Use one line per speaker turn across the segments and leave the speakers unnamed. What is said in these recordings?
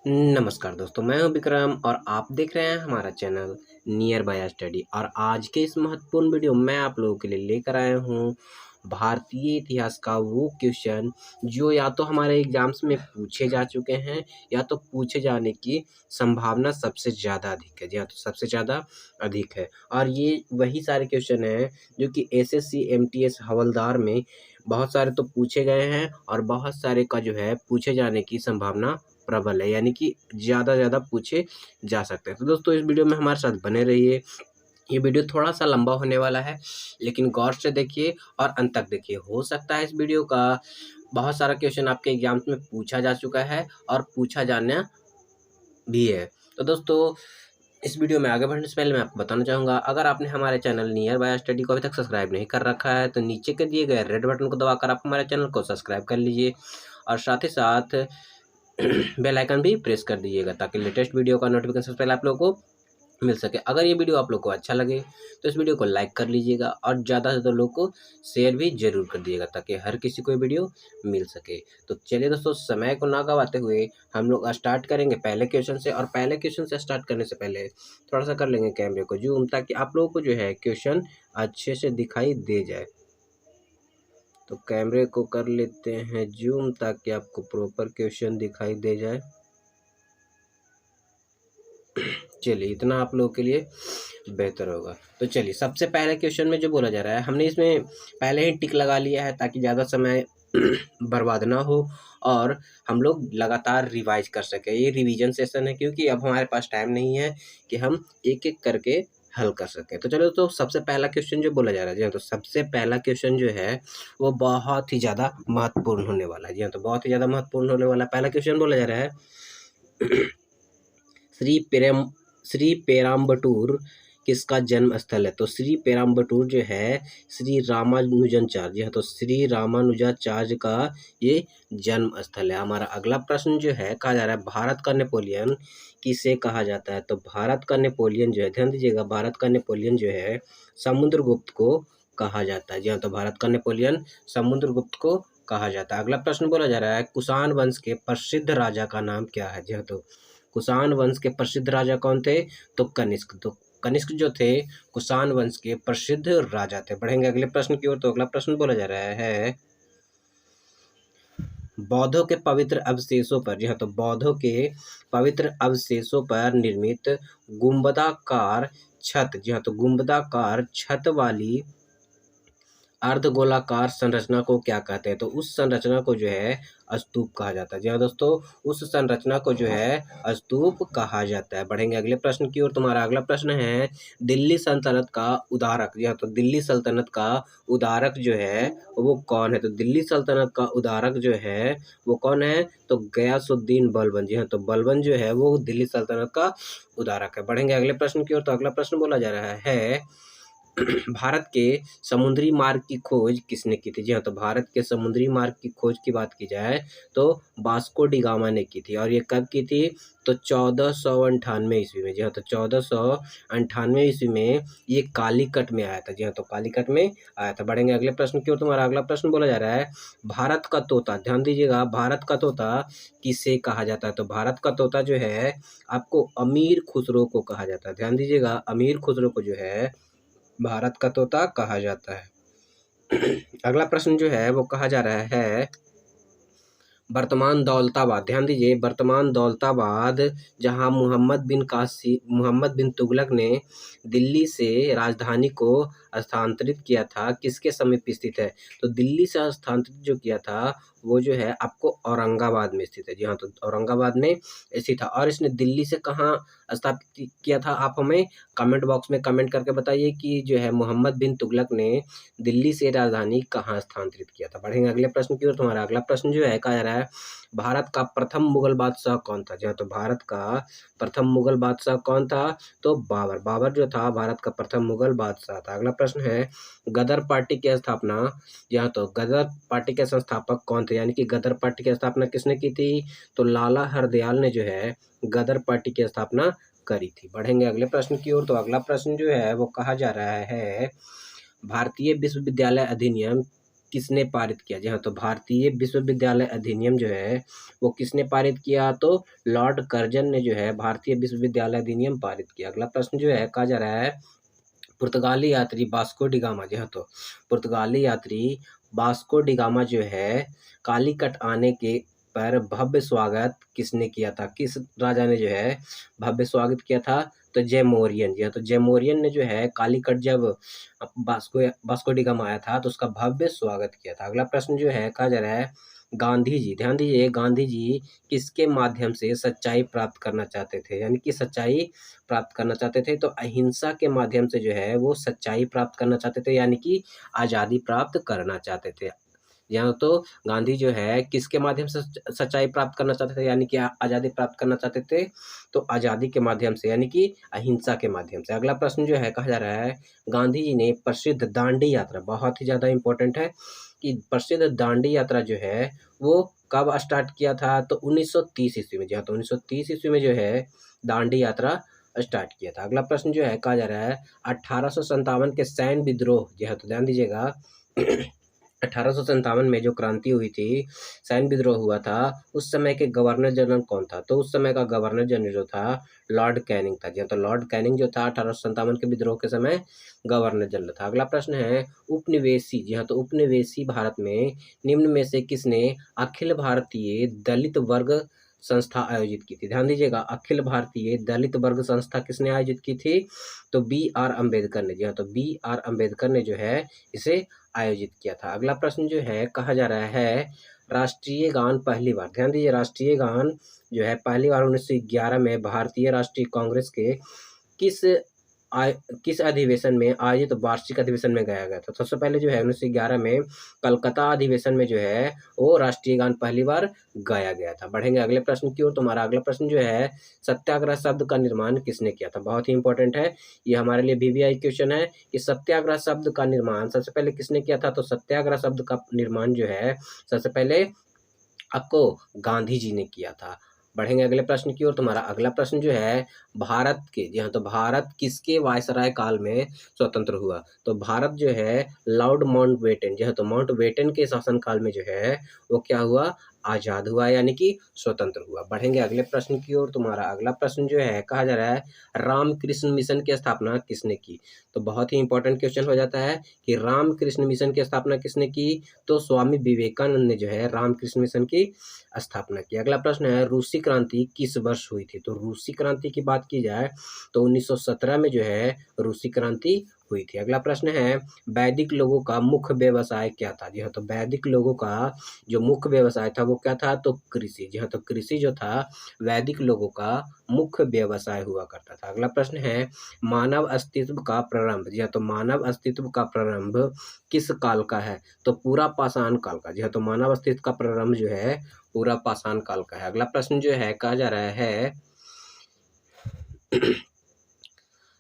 नमस्कार दोस्तों, मैं हूं विक्रम और आप देख रहे हैं हमारा चैनल नियर बाय स्टडी। और आज के इस महत्वपूर्ण वीडियो में आप लोगों के लिए लेकर आया हूं भारतीय इतिहास का वो क्वेश्चन जो या तो हमारे एग्जाम्स में पूछे जा चुके हैं या तो पूछे जाने की संभावना सबसे ज़्यादा अधिक है। जी हाँ, तो सबसे ज़्यादा अधिक है। और ये वही सारे क्वेश्चन हैं जो कि एसएससी एमटीएस हवलदार में बहुत सारे तो पूछे गए हैं और बहुत सारे का जो है पूछे जाने की संभावना प्रबल है, यानी कि ज़्यादा पूछे जा सकते हैं। तो दोस्तों, इस वीडियो में हमारे साथ बने रहिए। ये वीडियो थोड़ा-सा लंबा होने वाला है, लेकिन गौर से देखिए और अंत तक देखिए। हो सकता है इस वीडियो का बहुत सारा क्वेश्चन आपके एग्ज़ाम्स में पूछा जा चुका है और पूछा जाना भी है। तो दोस्तों, इस वीडियो में आगे बढ़ने से पहले मैं आपको बताना चाहूँगा, अगर आपने हमारे चैनल नियर बाय स्टडी को अभी तक सब्सक्राइब नहीं कर रखा है, तो नीचे के दिए गए रेड बटन को दबाकर आप हमारे चैनल को सब्सक्राइब कर लीजिए और साथ ही साथ बेल आइकन भी प्रेस कर दीजिएगा ताकि लेटेस्ट वीडियो का नोटिफिकेशन सबसे पहले आप लोगों को मिल सके। अगर ये वीडियो आप लोग को अच्छा लगे तो इस वीडियो को लाइक कर लीजिएगा और ज़्यादा से ज़्यादा लोग को शेयर भी ज़रूर कर दीजिएगा ताकि हर किसी को ये वीडियो मिल सके। तो चलिए दोस्तों, समय को ना गवाते हुए हम लोग स्टार्ट करेंगे पहले क्वेश्चन से। और पहले क्वेश्चन से स्टार्ट करने से पहले थोड़ा सा कर लेंगे कैमरे को जूम ताकि आप लोगों को जो है क्वेश्चन अच्छे से दिखाई दे जाए। तो कैमरे को कर लेते हैं जूम ताकि आपको प्रॉपर क्वेश्चन दिखाई दे जाए। चलिए, इतना आप लोगों के लिए बेहतर होगा। तो चलिए, सबसे पहले क्वेश्चन में जो बोला जा रहा है, हमने इसमें पहले ही टिक लगा लिया है ताकि ज़्यादा समय बर्बाद ना हो और हम लोग लगातार रिवाइज कर सकें। ये रिवीजन सेशन है क्योंकि अब हमारे पास टाइम नहीं है कि हम एक-एक करके हल कर सकें। तो चलो, तो सबसे पहला क्वेश्चन जो बोला जा रहा है, जी हाँ, तो सबसे पहला क्वेश्चन जो है वो बहुत ही ज़्यादा महत्वपूर्ण होने वाला है। जी हाँ, तो बहुत ही ज़्यादा महत्वपूर्ण होने वाला है। पहला क्वेश्चन बोला जा रहा है श्री पेराम्बटूर किसका जन्म स्थल है? तो श्री पेराम्बटूर जो है श्री रामानुजाचार्य, जी हाँ, तो श्री रामानुजाचार्य का ये जन्म स्थल है। हमारा अगला प्रश्न जो है कहा जा रहा है भारत का नेपोलियन किसे कहा जाता है? तो भारत का नेपोलियन जो है, ध्यान दीजिएगा, भारत का नेपोलियन जो है समुद्रगुप्त को कहा जाता है। जी हाँ, तो भारत का नेपोलियन समुद्रगुप्त को कहा जाता है। अगला प्रश्न बोला जा रहा है कुषाण वंश के प्रसिद्ध राजा का नाम क्या है? जी हाँ, तो कुषाण वंश के प्रसिद्ध राजा कौन थे? तो कनिष्क। तो कनिष्क जो थे कुषाण वंश के प्रसिद्ध राजा थे। बढ़ेंगे अगले प्रश्न की ओर। तो अगला प्रश्न बोला जा रहा है बौद्धों के पवित्र अवशेषों पर, जी हाँ, तो बौद्धों के पवित्र अवशेषों पर निर्मित गुंबदाकार छत, जी हाँ, तो गुंबदाकार छत वाली अर्धगोलाकार संरचना को क्या कहते हैं? तो उस संरचना को जो है स्तूप कहा जाता है। जी हाँ दोस्तों, उस संरचना को जो है स्तूप कहा जाता है। बढ़ेंगे अगले प्रश्न की ओर। तुम्हारा अगला प्रश्न है दिल्ली सल्तनत का उदारक, जी हाँ, तो दिल्ली सल्तनत का उदारक जो है वो कौन है? तो दिल्ली सल्तनत का उदारक जो है वो कौन है? तो गयासुद्दीन बलबन। जी हाँ, तो बलबन जो है वो दिल्ली सल्तनत का उदारक है। बढ़ेंगे अगले प्रश्न की ओर। तो अगला प्रश्न बोला जा रहा है भारत के समुद्री मार्ग की खोज किसने की थी? जी हाँ, तो भारत के समुद्री मार्ग की खोज की बात की जाए तो वास्को डी गामा ने की थी। और ये कब की थी? तो 1498 ईस्वी में। जी हाँ, तो 1498 ईस्वी में ये कालीकट में आया था। जी हाँ, तो कालीकट में आया था। बढ़ेंगे अगले प्रश्न की ओर। तुम्हारा अगला प्रश्न बोला जा रहा है भारत का तोता, ध्यान दीजिएगा, भारत का तोता किसे कहा जाता है? तो भारत का तोता जो है आपको अमीर खुसरो को कहा जाता है। ध्यान दीजिएगा, अमीर खुसरो को जो है भारत का तोता कहा जाता है। अगला प्रश्न जो है वो कहा जा रहा है वर्तमान दौलताबाद, ध्यान दीजिए, वर्तमान दौलताबाद जहां मोहम्मद बिन तुगलक ने दिल्ली से राजधानी को स्थानांतरित किया था, किसके समीप स्थित है? तो दिल्ली से स्थानांतरित जो किया था वो जो है आपको औरंगाबाद में स्थित है। जी हाँ, तो औरंगाबाद में स्थित था। और इसने दिल्ली से कहाँ स्थापित किया था? आप हमें कमेंट बॉक्स में कमेंट करके बताइए कि जो है मोहम्मद बिन तुगलक ने दिल्ली से राजधानी कहाँ स्थानांतरित किया था। बढ़ेंगे अगले प्रश्न की ओर। तुम्हारा अगला प्रश्न जो है कहा जा रहा है भारत का प्रथम मुगल बादशाह कौन था? जी हाँ, तो भारत का प्रथम मुगल बादशाह कौन था? तो बाबर। बाबर जो था भारत का प्रथम मुगल बादशाह था। अगला प्रश्न है गदर पार्टी की स्थापना, जी हाँ, तो गदर पार्टी के संस्थापक कौन थे? यानी कि गदर पार्टी की स्थापना किसने की थी? तो लाला हरदयाल ने जो है गदर पार्टी की स्थापना करी थी। बढ़ेंगे अगले प्रश्न की ओर। तो अगला प्रश्न जो है वो कहा जा रहा है भारतीय विश्वविद्यालय अधिनियम किसने पारित किया? जी हाँ, तो भारतीय विश्वविद्यालय अधिनियम जो है वो किसने पारित किया? तो लॉर्ड कर्जन ने जो है भारतीय विश्वविद्यालय अधिनियम पारित किया। अगला प्रश्न जो है कहा जा रहा है पुर्तगाली यात्री वास्को डी गामा, जी हाँ, तो पुर्तगाली यात्री वास्को डी गामा जो है कालीकट आने के पर भव्य स्वागत किसने किया था? किस राजा ने जो है भव्य स्वागत किया था? तो जयमोरियन, जी हाँ, तो जयमोरियन ने जो है कालीकट जब वास्को डी गामा आया था तो उसका भव्य स्वागत किया था। अगला प्रश्न जो है कहा जा रहा है गांधी जी, ध्यान दीजिए, गांधी जी किसके माध्यम से सच्चाई प्राप्त करना चाहते थे? यानी कि सच्चाई प्राप्त करना चाहते थे, तो अहिंसा के माध्यम से जो है वो सच्चाई प्राप्त करना चाहते थे, यानी कि आज़ादी प्राप्त करना चाहते थे। यहाँ तो गांधी जो है किसके माध्यम से सच्चाई प्राप्त करना चाहते थे, यानी कि आज़ादी प्राप्त करना चाहते थे, तो आज़ादी के माध्यम से, यानी कि अहिंसा के माध्यम से। अगला प्रश्न जो है कहा जा रहा है गांधी जी ने प्रसिद्ध दांडी यात्रा, बहुत ही ज़्यादा इंपॉर्टेंट है कि प्रसिद्ध दांडी यात्रा जो है वो कब स्टार्ट किया था? तो 1930 ईस्वी में। जी हाँ, तो 1930 ईस्वी में जो है दांडी यात्रा स्टार्ट किया था। अगला प्रश्न जो है कहा जा रहा है 1857 के सैन्य विद्रोह, जी हाँ, तो ध्यान दीजिएगा 1857 में जो क्रांति हुई थी, सैन्य विद्रोह हुआ था, उस समय के गवर्नर जनरल कौन था? तो उस समय का गवर्नर जनरल जो था लॉर्ड कैनिंग था। जी हाँ, तो लॉर्ड कैनिंग जो था 1857 के विद्रोह के समय गवर्नर जनरल था। अगला प्रश्न है उपनिवेशी, जी हाँ, तो उपनिवेशी भारत में निम्न में से किसने अखिल भारतीय दलित वर्ग संस्था आयोजित की थी? ध्यान दीजिएगा, अखिल भारतीय दलित वर्ग संस्था किसने आयोजित की थी? तो बी.आर. अम्बेडकर ने। जी हाँ, तो बी.आर. अम्बेडकर ने जो है इसे आयोजित किया था। अगला प्रश्न जो है कहा जा रहा है राष्ट्रीय गान पहली बार, ध्यान दीजिए, राष्ट्रीय गान जो है पहली बार 1911 में भारतीय राष्ट्रीय कांग्रेस के किस किस अधिवेशन में आयोजित वार्षिक अधिवेशन में गाया गया था? सबसे पहले जो है 1911 में कलकत्ता अधिवेशन में जो है वो राष्ट्रीय गान पहली बार गाया गया था। बढ़ेंगे अगले प्रश्न की ओर। तुम्हारा अगला प्रश्न जो है सत्याग्रह शब्द का निर्माण किसने किया था? बहुत ही इंपॉर्टेंट है, ये हमारे लिए वीवीआई क्वेश्चन है कि सत्याग्रह शब्द का निर्माण सबसे पहले किसने किया था? तो सत्याग्रह शब्द का निर्माण जो है सबसे पहले आपको गांधी जी ने किया था। बढ़ेंगे अगले प्रश्न की ओर। तुम्हारा अगला प्रश्न जो है भारत के, जी हाँ, तो भारत किसके वायसराय काल में स्वतंत्र हुआ? तो भारत जो है लॉर्ड माउंटबेटन, जी हाँ, तो माउंटबेटन के शासन काल में जो है वो क्या हुआ? आज़ाद हुआ, यानी कि स्वतंत्र हुआ। बढ़ेंगे अगले प्रश्न की ओर। तुम्हारा अगला प्रश्न जो है कहा जा रहा है रामकृष्ण मिशन की स्थापना किसने की? तो बहुत ही इंपॉर्टेंट क्वेश्चन हो जाता है कि रामकृष्ण मिशन की स्थापना किसने की? तो स्वामी विवेकानंद ने जो है रामकृष्ण मिशन की स्थापना की। अगला प्रश्न है रूसी क्रांति किस वर्ष हुई थी? तो रूसी क्रांति की बात की जाए तो 1917 में जो है रूसी क्रांति हुई थी। अगला प्रश्न है वैदिक लोगों का मुख्य व्यवसाय क्या था? जी हाँ, तो वैदिक लोगों का जो मुख्य व्यवसाय था वो क्या था? तो कृषि। जी हाँ, तो कृषि जो था वैदिक लोगों का मुख्य व्यवसाय हुआ करता था। अगला प्रश्न है मानव अस्तित्व का प्रारंभ, जी हाँ, तो मानव अस्तित्व का प्रारंभ किस काल का है? तो पूरा पाषाण काल का। जी हाँ, तो मानव अस्तित्व का प्रारंभ जो है पूरा पाषाण काल का है। अगला प्रश्न जो है कहा जा रहा है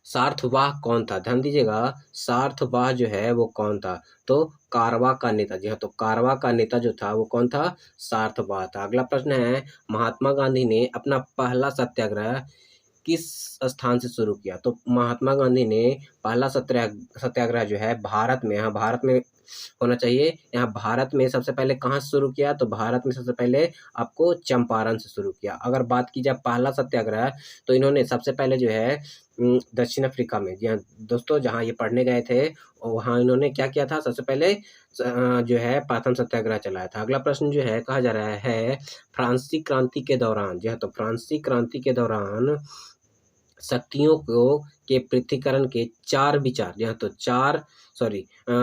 सार्थवाह कौन था? ध्यान दीजिएगा, सार्थवाह जो है वो कौन था? तो कारवा का नेता। जी हाँ, तो कारवा का नेता जो था वो कौन था? सार्थवाह था। अगला प्रश्न है महात्मा गांधी ने अपना पहला सत्याग्रह किस स्थान से शुरू किया? तो महात्मा गांधी ने पहला सत्याग्रह जो है भारत में, यहाँ भारत में होना चाहिए, यहाँ भारत में सबसे पहले कहाँ से शुरू किया? तो भारत में सबसे पहले आपको चंपारण से शुरू किया। अगर बात की जाए पहला सत्याग्रह तो इन्होंने सबसे पहले जो है दक्षिण अफ्रीका में, जी हाँ दोस्तों, जहाँ ये पढ़ने गए थे वहाँ इन्होंने क्या किया था? सबसे पहले जो है प्रथम सत्याग्रह चलाया था। अगला प्रश्न जो है कहा जा रहा है फ्रांसीसी क्रांति के दौरान, जी हाँ, तो फ्रांसीसी क्रांति के दौरान शक्तियों को के पृथ्वीकरण के चार विचार, जी हाँ, तो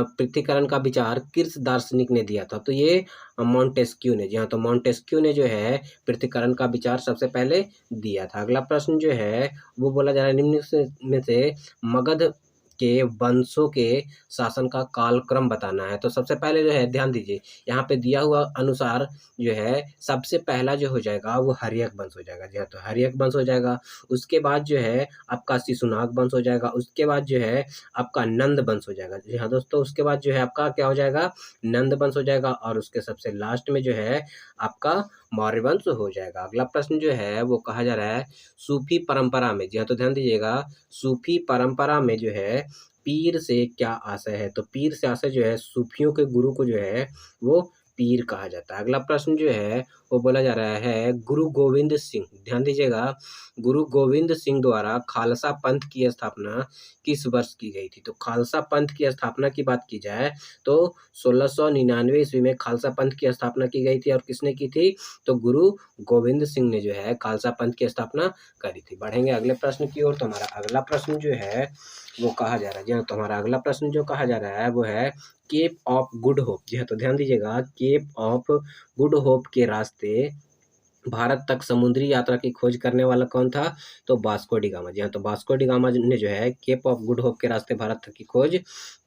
पृथ्वीकरण का विचार किस दार्शनिक ने दिया था? तो ये मॉन्टेस्क्यू ने। जी हाँ, तो मॉन्टेस्क्यू ने जो है पृथ्वीकरण का विचार सबसे पहले दिया था। अगला प्रश्न जो है वो बोला जा रहा है निम्न में से मगध के वंशों के शासन का कालक्रम बताना है। तो सबसे पहले जो है ध्यान दीजिए, यहाँ पे दिया हुआ अनुसार जो है सबसे पहला जो हो जाएगा वो हर्यक वंश हो जाएगा। जी हाँ, तो हर्यक वंश हो जाएगा। उसके बाद जो है आपका शिशुनाग वंश हो जाएगा। उसके बाद जो है आपका नंद वंश हो जाएगा। जी हाँ दोस्तों, उसके बाद जो है आपका क्या हो जाएगा? नंद वंश हो जाएगा। और उसके सबसे लास्ट में जो है आपका मौर्य वंश हो जाएगा। अगला प्रश्न जो है वो कहा जा रहा है सूफी परंपरा में, जी हाँ तो ध्यान दीजिएगा, सूफी परंपरा में जो है पीर से क्या आशय है? तो पीर से आशय जो है सूफियों के गुरु को जो है वो पीर कहा जाता है। अगला प्रश्न जो है वो बोला जा रहा है गुरु गोविंद सिंह, ध्यान दीजिएगा, गुरु गोविंद सिंह द्वारा खालसा पंथ की स्थापना किस वर्ष की गई थी? तो खालसा पंथ की स्थापना की बात की जाए तो 1699 ईस्वी में खालसा पंथ की स्थापना की गई थी। और किसने की थी? तो गुरु गोविंद सिंह ने जो है खालसा पंथ की स्थापना करी थी। बढ़ेंगे अगले प्रश्न की ओर। तो हमारा अगला प्रश्न जो है वो कहा जा रहा है, जी हाँ तो हमारा अगला प्रश्न जो कहा जा रहा है वो है केप ऑफ गुड होप, जी हाँ तो ध्यान दीजिएगा, केप ऑफ गुड होप के रास्ते भारत तक समुद्री यात्रा की खोज करने वाला कौन था? तो वास्को डी गामा, जी हाँ तो वास्को डी गामा ने जो है केप ऑफ गुड होप के रास्ते भारत तक की खोज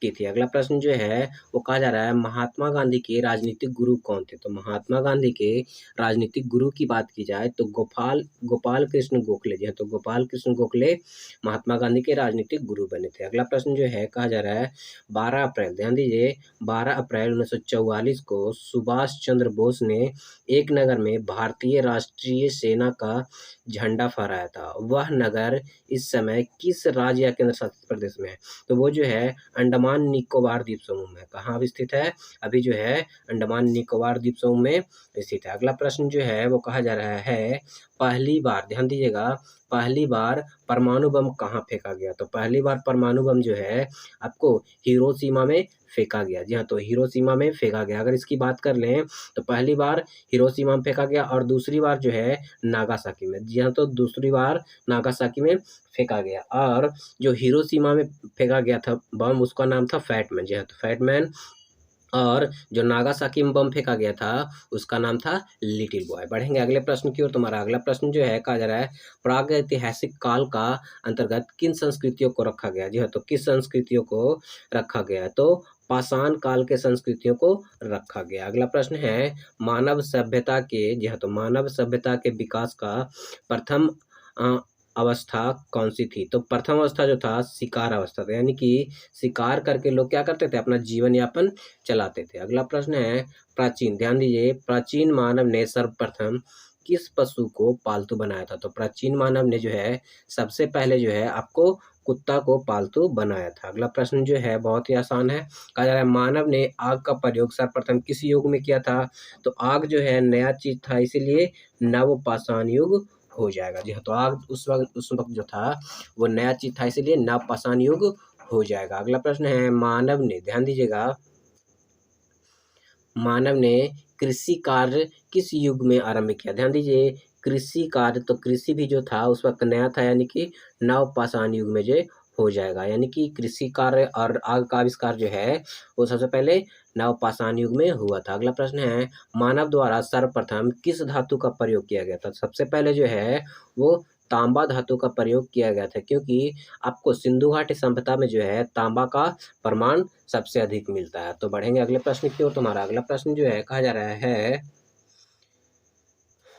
की थी। अगला प्रश्न जो है वो कहा जा रहा है महात्मा गांधी के राजनीतिक गुरु कौन थे? तो महात्मा गांधी के राजनीतिक गुरु की बात की जाए तो गोपाल कृष्ण गोखले, जी हाँ तो गोपाल कृष्ण गोखले महात्मा गांधी के राजनीतिक गुरु बने थे। अगला प्रश्न जो है कहा जा रहा है 12 अप्रैल, ध्यान दीजिए, 12 अप्रैल 1944 को सुभाष चंद्र बोस ने एक नगर में भारतीय राष्ट्रीय सेना का झंडा फहराया था। वह नगर इस समय किस राज्य या केंद्र शासित प्रदेश में है? तो वो जो है अंडमान निकोबार द्वीप समूह में। कहाँ स्थित है? अभी जो है अंडमान निकोबार द्वीप समूह में स्थित है। अगला प्रश्न जो है वो कहा जा रहा है पहली बार, ध्यान दीजिएगा, पहली बार परमाणु बम कहाँ फेंका गया? तो पहली बार परमाणु बम जो है आपको हिरोशिमा में फेंका गया, जी हाँ तो हिरोशिमा में फेंका गया। अगर इसकी बात कर लें तो पहली बार हिरोशिमा में फेंका गया और दूसरी बार जो है नागासाकी में, जी हाँ तो दूसरी बार नागासाकी में फेंका गया। और जो हिरोशिमा में फेंका गया था बम उसका नाम था फैटमैन, जी हाँ तो फैटमैन। और जो नागासाकी में बम फेंका गया था उसका नाम था लिटिल बॉय। बढ़ेंगे अगले प्रश्न की ओर। तुम्हारा अगला प्रश्न जो है कहा जा रहा है प्रागैतिहासिक काल का अंतर्गत किन संस्कृतियों को रखा गया? जी हाँ तो किस संस्कृतियों को रखा गया? तो पाषाण काल के संस्कृतियों को रखा गया। अगला प्रश्न है मानव सभ्यता के, जी हाँ तो मानव सभ्यता के विकास का प्रथम अवस्था कौन सी थी? तो प्रथम अवस्था जो था शिकार अवस्था था, यानी कि शिकार करके लोग क्या करते थे? अपना जीवन यापन चलाते थे। अगला प्रश्न है प्राचीन, ध्यान दीजिए, प्राचीन मानव ने सर्वप्रथम किस पशु को पालतू बनाया था? तो प्राचीन मानव ने जो है सबसे पहले जो है आपको कुत्ता को पालतू बनाया था। अगला प्रश्न जो है बहुत ही आसान है, कहा जा रहा है मानव ने आग का प्रयोग सर्वप्रथम किस युग में किया था? तो आग जो है नया चीज था इसीलिए नवपाषाण युग हो जाएगा। जी हाँ तो आग उस वक्त जो था वो नया चीज था इसीलिए नवपाषाण युग हो जाएगा। अगला प्रश्न है मानव ने, ध्यान दीजिएगा, मानव ने कृषि कार्य किस युग में आरंभ किया? ध्यान दीजिए, कृषि कार्य, तो कृषि भी जो था उस वक्त नया था यानी कि नवपाषाण युग में जो हो जाएगा। यानी कि कृषि कार्य और आग का आविष्कार जो है वो सबसे पहले नवपाषाण युग में हुआ था। अगला प्रश्न है मानव द्वारा सर्वप्रथम किस धातु का प्रयोग किया गया था? सबसे पहले जो है वो तांबा धातु का प्रयोग किया गया था, क्योंकि आपको सिंधु घाटी सभ्यता में जो है तांबा का प्रमाण सबसे अधिक मिलता है। तो बढ़ेंगे अगले प्रश्न की ओर। तुम्हारा अगला प्रश्न जो है कहा जा रहा है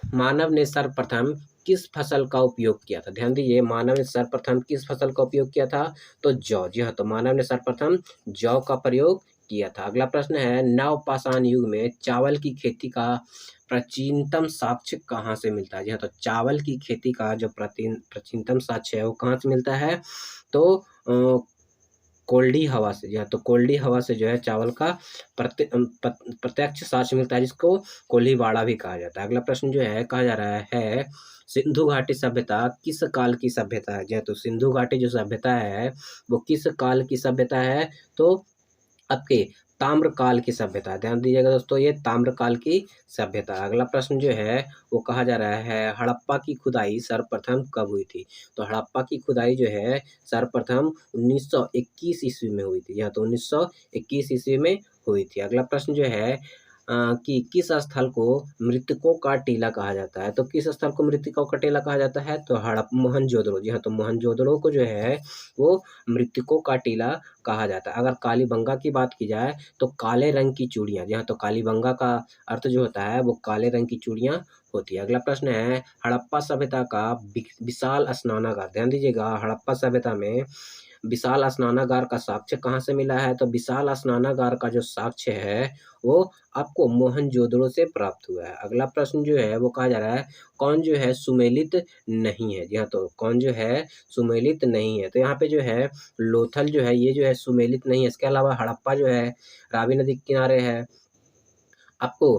मानव ने सर्वप्रथम किस फसल का उपयोग किया था? ध्यान दीजिए, मानव ने सर्वप्रथम किस फसल का उपयोग किया था? तो जौ, जी हाँ तो मानव ने सर्वप्रथम जौ का प्रयोग किया था। अगला प्रश्न है नवपाषाण युग में चावल की खेती का प्राचीनतम साक्ष्य कहाँ से मिलता है? जी हाँ तो चावल की खेती का जो प्राचीनतम साक्ष्य है वो कहाँ से मिलता है? तो कोल्डी हवा से, जी हाँ तो कोल्डी हवा से जो है चावल का प्रत्यक्ष साक्ष्य मिलता है, जिसको कोलीवाड़ा भी कहा जाता है। अगला प्रश्न जो है कहा जा रहा है सिंधु घाटी सभ्यता किस काल की सभ्यता है? जी हाँ तो सिंधु घाटी जो सभ्यता है वो किस काल की सभ्यता है? तो आपके ताम्रकाल की सभ्यता है। ध्यान दीजिएगा दोस्तों, ये ताम्रकाल की सभ्यता। अगला प्रश्न जो है वो कहा जा रहा है हड़प्पा की खुदाई सर्वप्रथम कब हुई थी? तो हड़प्पा की खुदाई जो है सर्वप्रथम 1921 ईस्वी में हुई थी। या तो 1921 ईस्वी में हुई थी। अगला प्रश्न जो है कि किस स्थल को मृतकों का टीला कहा जाता है? तो किस स्थल को मृतकों का टीला कहा जाता है? तो मोहनजोदड़ो, जी हाँ तो मोहनजोदड़ो को जो है वो मृतकों का टीला कहा जाता है। अगर कालीबंगा की बात की जाए तो काले रंग की चूड़ियाँ, जी हाँ तो कालीबंगा का अर्थ जो होता है वो काले रंग की चूड़ियाँ होती है। अगला प्रश्न है हड़प्पा सभ्यता का विशाल स्नानागार, ध्यान दीजिएगा, हड़प्पा सभ्यता में विशाल स्नानागार का साक्ष्य कहाँ से मिला है? तो विशाल स्नानागार का जो साक्ष्य है वो आपको मोहनजोदड़ो से प्राप्त हुआ है। अगला प्रश्न जो है वो कहा जा रहा है कौन जो है सुमेलित नहीं है? जी हाँ, तो कौन जो है सुमेलित नहीं है? तो यहाँ पे जो है लोथल जो है ये जो है सुमेलित नहीं है। इसके अलावा हड़प्पा जो है रावी नदी के किनारे है। आपको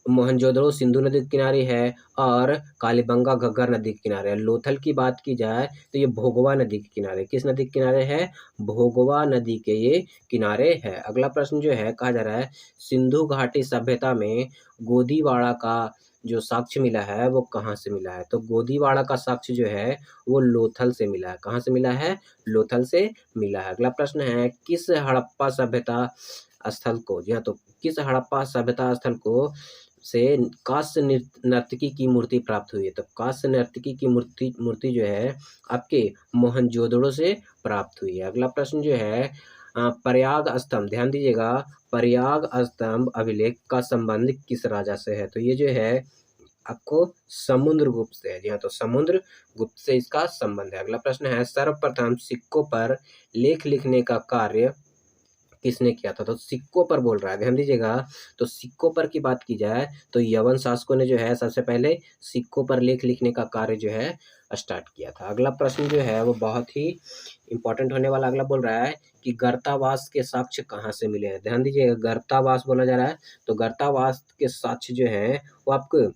मोहनजोदड़ो सिंधु नदी के किनारे है और कालीबंगा घग्गर नदी के किनारे है। लोथल की बात की जाए तो ये भोगवा नदी के किनारे, किस नदी के किनारे है? भोगवा नदी के ये किनारे है। अगला प्रश्न जो है कहा जा रहा है सिंधु घाटी सभ्यता में गोदीवाड़ा का जो साक्ष्य मिला है वो कहाँ से मिला है? तो गोदीवाड़ा का साक्ष्य जो है वो लोथल से मिला है। कहाँ से मिला है? लोथल से मिला है। अगला प्रश्न है किस हड़प्पा सभ्यता स्थल को, जी हाँ, तो किस हड़प्पा सभ्यता स्थल को से कांस्य नर्तकी की मूर्ति प्राप्त हुई है? तो कांस्य नर्तकी की मूर्ति जो है आपके मोहनजोदड़ो से प्राप्त हुई है। अगला प्रश्न जो है प्रयाग स्तंभ, ध्यान दीजिएगा, प्रयाग स्तंभ अभिलेख का संबंध किस राजा से है? तो ये जो है आपको समुद्रगुप्त से है। जी हाँ, तो समुद्रगुप्त से इसका संबंध है। अगला प्रश्न है सर्वप्रथम सिक्कों पर लेख लिखने का कार्य किसने किया था? तो सिक्कों पर बोल रहा है, ध्यान दीजिएगा। तो सिक्कों पर की बात की जाए तो यवन शासकों ने जो है सबसे पहले सिक्कों पर लेख लिखने का कार्य जो है स्टार्ट किया था। अगला प्रश्न जो है वो बहुत ही इंपॉर्टेंट होने वाला। अगला बोल रहा है कि गर्तावास के साक्ष्य कहाँ से मिले हैं? ध्यान दीजिएगा, गर्तावास बोला जा रहा है। तो गर्तावास के साक्ष्य जो है वो आपको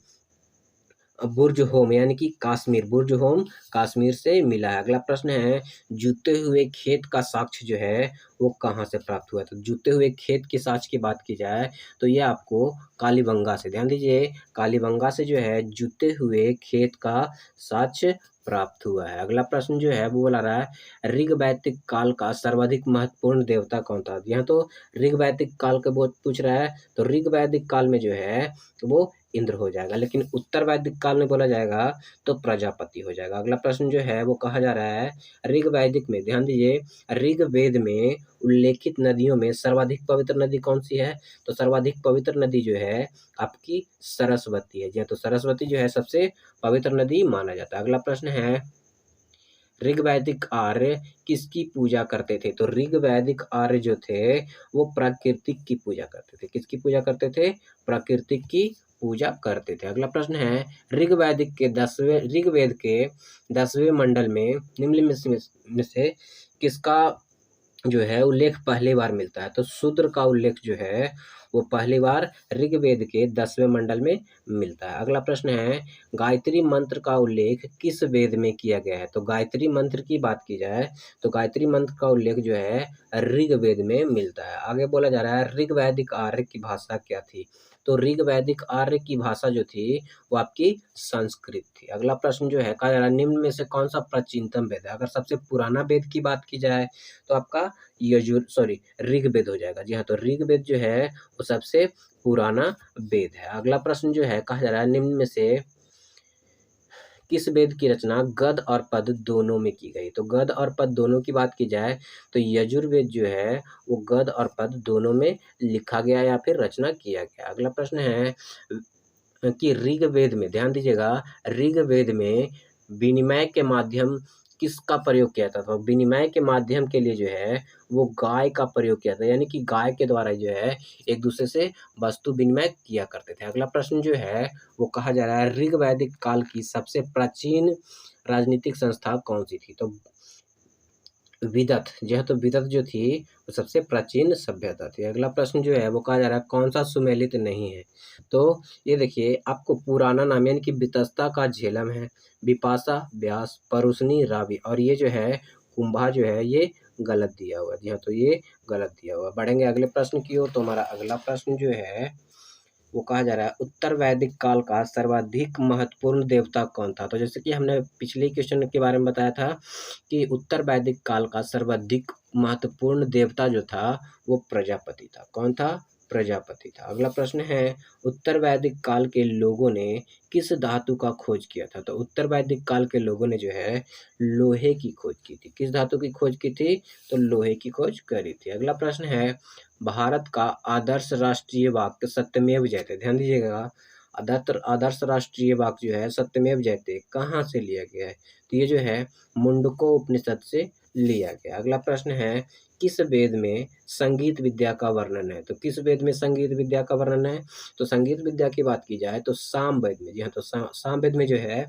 बुर्ज होम यानी कि काश्मीर, बुर्ज होम काश्मीर से मिला है। अगला प्रश्न है जूते हुए खेत का साक्ष्य जो है वो कहाँ से प्राप्त हुआ? तो जूते हुए खेत के साक्ष्य की बात की जाए तो ये आपको कालीबंगा से, ध्यान दीजिए, कालीबंगा से जो है जूते हुए खेत का साक्ष्य प्राप्त हुआ है। अगला प्रश्न जो है वो बोला रहा है ऋग वैदिक काल का सर्वाधिक महत्वपूर्ण देवता कौन था? यहाँ तो ऋग वैदिक काल के बहुत पूछ रहा है, तो ऋग वैदिक काल में जो है वो इंद्र हो जाएगा, लेकिन उत्तर वैदिक काल में बोला जाएगा तो प्रजापति हो जाएगा। अगला प्रश्न जो है वो कहा जा रहा है ऋग वैदिक में, ध्यान दीजिए, ऋग वेद में उल्लेखित नदियों में सर्वाधिक पवित्र नदी कौन सी है? तो सर्वाधिक पवित्र नदी जो है आपकी सरस्वती है। जी हाँ, तो सरस्वती जो है सबसे पवित्र नदी माना जाता है। अगला प्रश्न है ऋग वैदिक आर्य किसकी पूजा करते थे? तो ऋग वैदिक आर्य जो थे वो प्राकृतिक की पूजा करते थे। किसकी पूजा करते थे? प्राकृतिक की पूजा करते थे। अगला प्रश्न है ऋग्वेद के 10वें मंडल में निम्न में से किसका जो है उल्लेख पहली बार मिलता है? तो शूद्र का उल्लेख जो है वो पहली बार ऋग्वेद के 10वें मंडल में मिलता है। अगला प्रश्न है गायत्री मंत्र का उल्लेख किस वेद में किया गया है? तो गायत्री मंत्र की बात की जाए तो गायत्री मंत्र का उल्लेख जो है ऋग्वेद में मिलता है। आगे बोला जा रहा है ऋग्वैदिक आर्य की भाषा क्या थी? तो ऋग्वैदिक आर्य की भाषा जो थी वो आपकी संस्कृत थी। अगला प्रश्न जो है कहा जा रहा है निम्न में से कौन सा प्राचीनतम वेद है? अगर सबसे पुराना वेद की बात की जाए तो आपका ऋग्वेद हो जाएगा। जी हाँ, तो ऋग्वेद जो है वो सबसे पुराना वेद है। अगला प्रश्न जो है कहा जा रहा है निम्न में से किस वेद की रचना गद और पद दोनों में की गई? तो गद और पद दोनों की बात की जाए तो यजुर्वेद जो है वो गद और पद दोनों में लिखा गया या फिर रचना किया गया। अगला प्रश्न है कि ऋग्वेद में, ध्यान दीजिएगा, ऋग्वेद में विनिमय के माध्यम किसका प्रयोग किया था? तो विनिमय के माध्यम के लिए जो है वो गाय का प्रयोग किया था, यानी कि गाय के द्वारा जो है एक दूसरे से वस्तु विनिमय किया करते थे। अगला प्रश्न जो है वो कहा जा रहा है ऋग्वैदिक काल की सबसे प्राचीन राजनीतिक संस्था कौन सी थी? तो विदत, जी हाँ, तो विदत जो थी वो सबसे प्राचीन सभ्यता थी। अगला प्रश्न जो है वो कहा जा रहा है कौन सा सुमेलित नहीं है? तो ये देखिए आपको पुराना नाम यानी कि वितस्ता का झेलम है, बिपाशा, व्यास, परुशनी, रावी, और ये जो है कुंभा जो है ये गलत दिया हुआ है। जी हाँ, तो ये गलत दिया हुआ है। बढ़ेंगे अगले प्रश्न की ओर। तो हमारा अगला प्रश्न जो है वो कहा जा रहा है उत्तर वैदिक काल का सर्वाधिक महत्वपूर्ण देवता कौन था? तो जैसे कि हमने पिछले क्वेश्चन के बारे में बताया था कि उत्तर वैदिक काल का सर्वाधिक महत्वपूर्ण देवता जो था वो प्रजापति था। कौन था? प्रजापति था। अगला प्रश्न है उत्तर वैदिक काल के लोगों ने किस धातु का खोज किया था? तो उत्तर वैदिक काल के लोगों ने जो है लोहे की खोज की थी। किस धातु की खोज की थी? तो लोहे की खोज करी थी। अगला प्रश्न है भारत का आदर्श राष्ट्रीय वाक्य सत्यमेव जयते, ध्यान दीजिएगा, आदर्श राष्ट्रीय वाक्य जो है सत्यमेव जयते कहाँ से लिया गया है? तो ये जो है मुंडको उपनिषद से लिया गया। अगला प्रश्न है, किस वेद में संगीत विद्या का वर्णन है? तो किस वेद में संगीत विद्या का वर्णन है? तो संगीत विद्या की बात की जाए तो साम वेद में, जी हाँ, तो साम वेद में जो है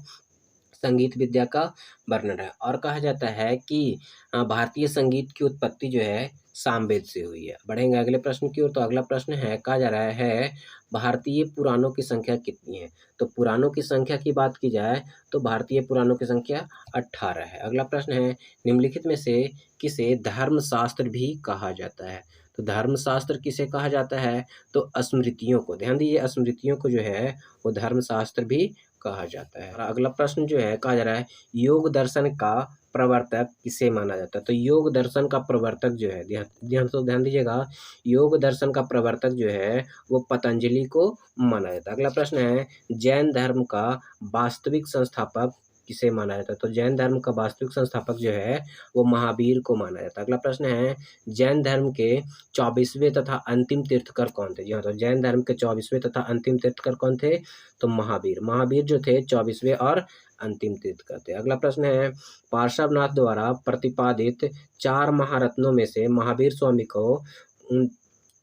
संगीत विद्या का वर्णन है। और कहा जाता है कि भारतीय संगीत की उत्पत्ति जो है सामवेद से हुई है। बढ़ेंगे अगले प्रश्न की ओर। तो अगला प्रश्न है, कहा जा रहा है भारतीय पुराणों की संख्या कितनी है? तो पुराणों की संख्या की बात की जाए तो भारतीय पुराणों की संख्या 18 है। अगला प्रश्न है, निम्नलिखित में से किसे धर्मशास्त्र भी कहा जाता है? तो धर्मशास्त्र किसे कहा जाता है? तो स्मृतियों को, ध्यान दीजिए, स्मृतियों को जो है वो धर्मशास्त्र भी कहा जाता है। और अगला प्रश्न जो है, कहा जा रहा है योग दर्शन का प्रवर्तक किसे माना जाता है? तो योग दर्शन का प्रवर्तक जो है, ध्यान दीजिएगा, योग दर्शन का प्रवर्तक जो है वो पतंजलि को माना जाता है। अगला प्रश्न है, जैन धर्म का वास्तविक संस्थापक किसे माना जाता है? तो जैन धर्म का वास्तविक संस्थापक जो है वो महावीर को माना जाता है। अगला प्रश्न है, जैन धर्म के 24वें तथा अंतिम तीर्थकर कौन थे? जी हाँ, तो जैन धर्म के 24वें तथा अंतिम तीर्थकर कौन थे? तो महावीर जो थे 24वें और अंतिम तीर्थकर थे। अगला प्रश्न है, पार्श्वनाथ द्वारा प्रतिपादित 4 महारत्नों में से महावीर स्वामी को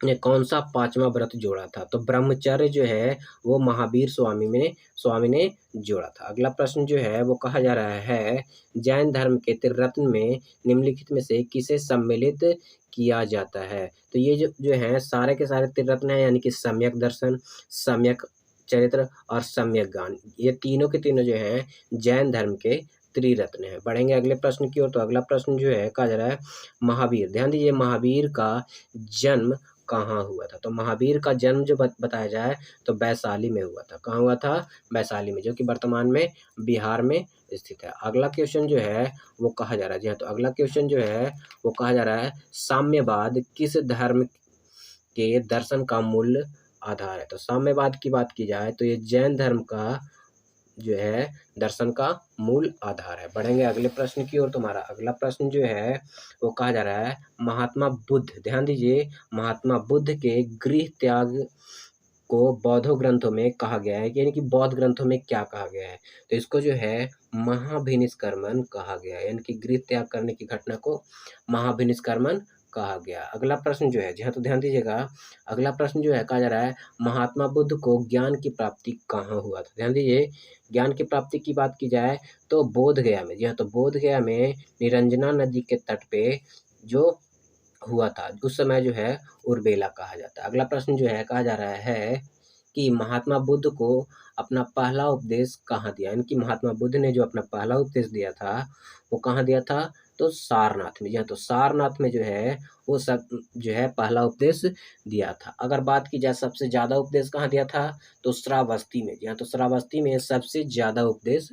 ने कौन सा 5वां व्रत जोड़ा था? तो ब्रह्मचर्य जो है वो महावीर स्वामी ने जोड़ा था। अगला प्रश्न जो है वो कहा जा रहा है, जैन धर्म के त्रिरत्न में निम्नलिखित में से किसे सम्मिलित किया जाता है? तो ये जो है सारे के सारे त्रिरत्न है, यानी कि सम्यक दर्शन, सम्यक चरित्र और सम्यक ज्ञान, ये तीनों के तीनों जो हैं जैन धर्म के त्रिरत्न है। बढ़ेंगे अगले प्रश्न की ओर। तो अगला प्रश्न जो है, कहा जा रहा है महावीर, ध्यान दीजिए, महावीर का जन्म कहाँ हुआ था? तो महावीर का जन्म जो बताया जाए तो वैशाली में हुआ था। कहाँ हुआ था? वैशाली में, जो कि वर्तमान में बिहार में स्थित है। अगला क्वेश्चन जो है वो कहा जा रहा है, जी हाँ, तो अगला क्वेश्चन जो है वो कहा जा रहा है, साम्यवाद किस धर्म के दर्शन का मूल आधार है? तो साम्यवाद की बात की जाए तो ये जैन धर्म का जो है दर्शन का मूल आधार है। बढ़ेंगे अगले प्रश्न की ओर। तुम्हारा अगला प्रश्न जो है वो कहा जा रहा है, महात्मा बुद्ध, ध्यान दीजिए, महात्मा बुद्ध के गृह त्याग को बौद्ध ग्रंथों में कहा गया है, यानी कि बौद्ध ग्रंथों में क्या कहा गया है? तो इसको जो है महाभिनिष्क्रमण कहा गया है, यानी कि गृह त्याग करने की घटना को महाभिनिष्क्रमण कहा गया। अगला प्रश्न जो है, जी हाँ, तो ध्यान दीजिएगा, अगला प्रश्न जो है कहा जा रहा है, महात्मा बुद्ध को ज्ञान की प्राप्ति कहाँ हुआ था? ध्यान दीजिए, ज्ञान की प्राप्ति की बात की जाए तो बोध गया में, जी हाँ, तो बोध गया में निरंजना नदी के तट पे जो हुआ था, उस समय जो है उर्बेला कहा जाता है। अगला प्रश्न जो है, कहा जा रहा है कि महात्मा बुद्ध को अपना पहला उपदेश कहाँ दिया? यानी कि महात्मा बुद्ध ने जो अपना पहला उपदेश दिया था वो कहाँ दिया था? तो सारनाथ में, जी हाँ, तो सारनाथ में जो है वो सब जो है पहला उपदेश दिया था। अगर बात की जाए सबसे ज़्यादा उपदेश कहाँ दिया था? तो श्रावस्ती में, जी हाँ, तो श्रावस्ती में सबसे ज़्यादा उपदेश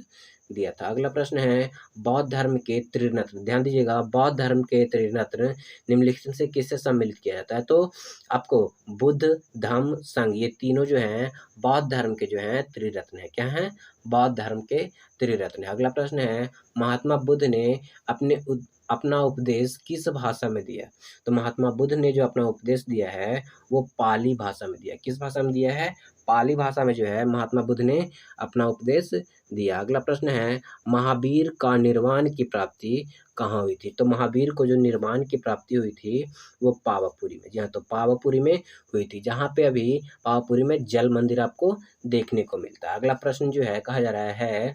दिया था। अगला प्रश्न है, बौद्ध धर्म के त्रिरत्न, ध्यान दीजिएगा, बौद्ध धर्म के त्रिरत्न निम्नलिखित से किससे सम्मिलित किया जाता है? तो आपको बुद्ध, धम्म, संघ, ये तीनों जो हैं बौद्ध धर्म के जो हैं त्रिरत्न है। क्या हैं? बौद्ध धर्म के त्रिरत्न है। अगला प्रश्न है, महात्मा बुद्ध ने अपना उपदेश किस भाषा में दिया? तो महात्मा बुद्ध ने जो अपना उपदेश दिया है वो पाली भाषा में दिया। किस भाषा में दिया है? पाली भाषा में जो है महात्मा बुद्ध ने अपना उपदेश दिया। अगला प्रश्न है, महावीर का निर्वाण की प्राप्ति कहाँ हुई थी? तो महावीर को जो निर्वाण की प्राप्ति हुई थी वो पावापुरी में, जी हाँ, तो पावापुरी में हुई थी, जहाँ पे अभी पावापुरी में जल मंदिर आपको देखने को मिलता है। अगला प्रश्न जो है, कहा जा रहा है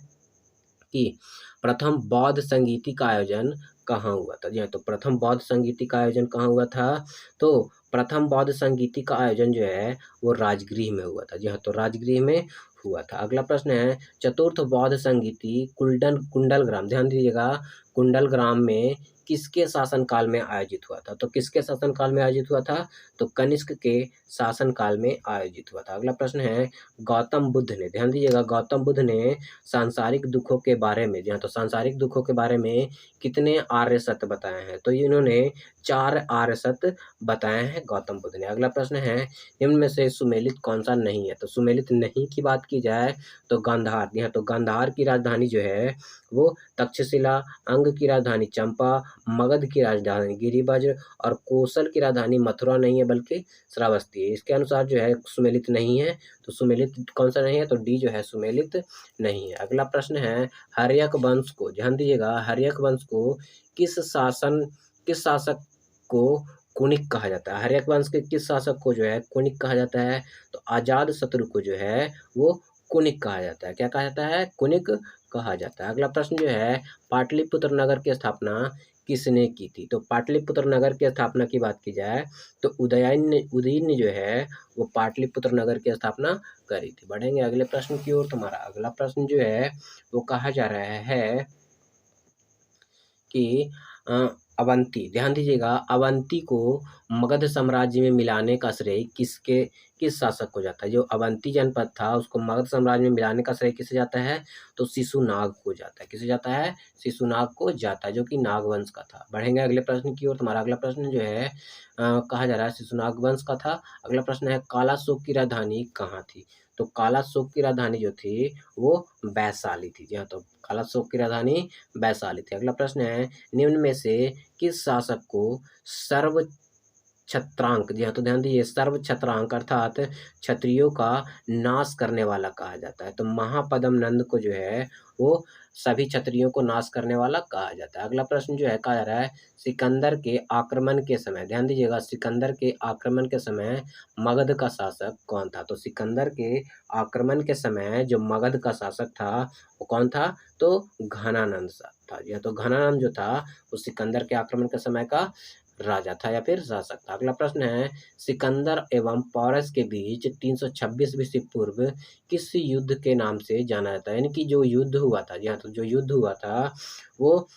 कि प्रथम बौद्ध संगीति का आयोजन कहाँ हुआ था? जी हाँ, तो प्रथम बौद्ध संगीति का आयोजन कहाँ हुआ था? तो प्रथम बौद्ध संगीति का आयोजन जो है वो राजगृह में हुआ था। जी हाँ, तो राजगृह में हुआ था। अगला प्रश्न है, चतुर्थ बौद्ध संगीति कुंडलग्राम, ध्यान दीजिएगा, कुंडलग्राम में किसके शासनकाल में आयोजित हुआ था? तो किसके शासनकाल में आयोजित हुआ था? तो कनिष्क के शासनकाल में आयोजित हुआ था। अगला प्रश्न है, गौतम बुद्ध ने, ध्यान दीजिएगा, गौतम बुद्ध ने सांसारिक दुखों के बारे में, जी हाँ, तो सांसारिक दुखों के बारे में कितने आर्य सत्य बताए हैं? तो इन्होंने 4 आर्य सत्य बताए हैं गौतम बुद्ध ने। अगला प्रश्न है, निम्न में से सुमेलित कौन सा नहीं है? तो सुमेलित नहीं की बात की जाए तो गांधार, जी हाँ, तो गांधार की राजधानी जो है वो तक्षशिला, अंग की राजधानी चंपा, मगध की राजधानी गिरिब्रज और कौशल की राजधानी मथुरा नहीं है बल्कि श्रावस्ती है। इसके अनुसार जो है सुमेलित नहीं है, तो सुमेलित कौन सा नहीं है, तो डी जो है सुमेलित नहीं है। अगला प्रश्न है हर्यक वंश को, ध्यान दीजिएगा, हर्यक वंश को किस शासक को कुनिक कहा जाता है। हर्यक वंश के किस शासक को जो है कुनिक कहा जाता है, तो अजात शत्रु को जो है वो कुनिक कहा जाता है। क्या कहा जाता है, कुनिक कहा जाता है। अगला प्रश्न जो है पाटलिपुत्र नगर की स्थापना किसने की थी, तो पाटलिपुत्र नगर की स्थापना की बात की जाए तो उदयन ने जो है वो पाटलिपुत्र नगर की स्थापना करी थी। बढ़ेंगे अगले प्रश्न की ओर। तुम्हारा अगला प्रश्न जो है वो कहा जा रहा है कि अवंती, ध्यान दीजिएगा, अवंती को मगध साम्राज्य में मिलाने का श्रेय किस शासक को जाता है। जो अवंती जनपद था उसको मगध साम्राज्य में मिलाने का श्रेय किसे जाता है, तो शिशुनाग को जाता है। किसे जाता है, शिशुनाग को जाता है, जो कि नागवंश का था। बढ़ेंगे अगले प्रश्न की ओर। तुम्हारा अगला प्रश्न जो है कहा जा रहा है शिशुनाग वंश का था। अगला प्रश्न है कालाशोक की राजधानी कहाँ थी, तो कालाशोक की राजधानी जो थी वो वैशाली थी। जी हाँ, तो कालाशोक की राजधानी वैशाली थी। अगला प्रश्न है निम्न में से किस शासक को सर्व छत्रांक, जी हाँ, तो ध्यान दीजिए, सर्व छत्रांक अर्थात क्षत्रियों का नाश करने वाला कहा जाता है, तो महापद्म नंद को जो है वो सभी क्षत्रियों को नाश करने वाला कहा जाता है। अगला प्रश्न जो है कहा जा रहा है सिकंदर के आक्रमण के समय, ध्यान दीजिएगा, सिकंदर के आक्रमण के समय मगध का शासक कौन था, तो सिकंदर के आक्रमण के समय जो मगध का शासक था वो कौन था, तो घनानंद था। यह तो घनानंद जो था वो सिकंदर के आक्रमण के समय का राजा था या फिर शासक था। अगला प्रश्न है सिकंदर एवं पारस के बीच 326 बीसी पूर्व किस युद्ध के नाम से जाना जाता है, यानी कि जो युद्ध हुआ था, यहाँ तो जो युद्ध हुआ था वो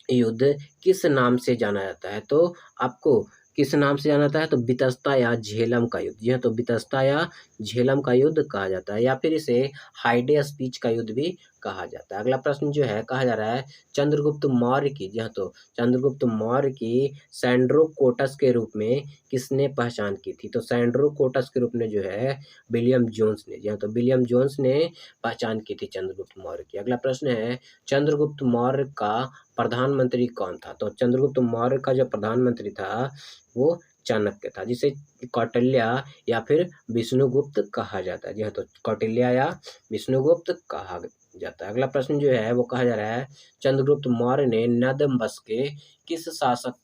युद्ध किस नाम से जाना जाता है, तो आपको किस नाम से जाना जाता है, तो बितस्ता या झेलम का युद्ध, यह तो बितस्ता या झेलम का युद्ध कहा जाता है, या फिर इसे हाइडे स्पीच का युद्ध भी कहा जाता है। अगला प्रश्न जो है कहा जा रहा है चंद्रगुप्त मौर्य की, यह तो चंद्रगुप्त मौर्य की सैंड्रोकोटस के रूप में किसने पहचान की थी, तो सैंड्रोकोटस के रूप में जो है विलियम जोन्स ने, यह तो विलियम जोन्स ने पहचान की थी चंद्रगुप्त मौर्य की। अगला प्रश्न है चंद्रगुप्त मौर्य का प्रधानमंत्री कौन था, तो चंद्रगुप्त मौर्य का जो प्रधानमंत्री था वो चाणक्य था, जिसे कौटिल्य या फिर विष्णुगुप्त कहा जाता है। जी हाँ, तो कौटिल्य या विष्णुगुप्त कहा जाता है। अगला प्रश्न जो है वो कहा जा रहा है चंद्रगुप्त मौर्य ने नंदवंश के किस शासक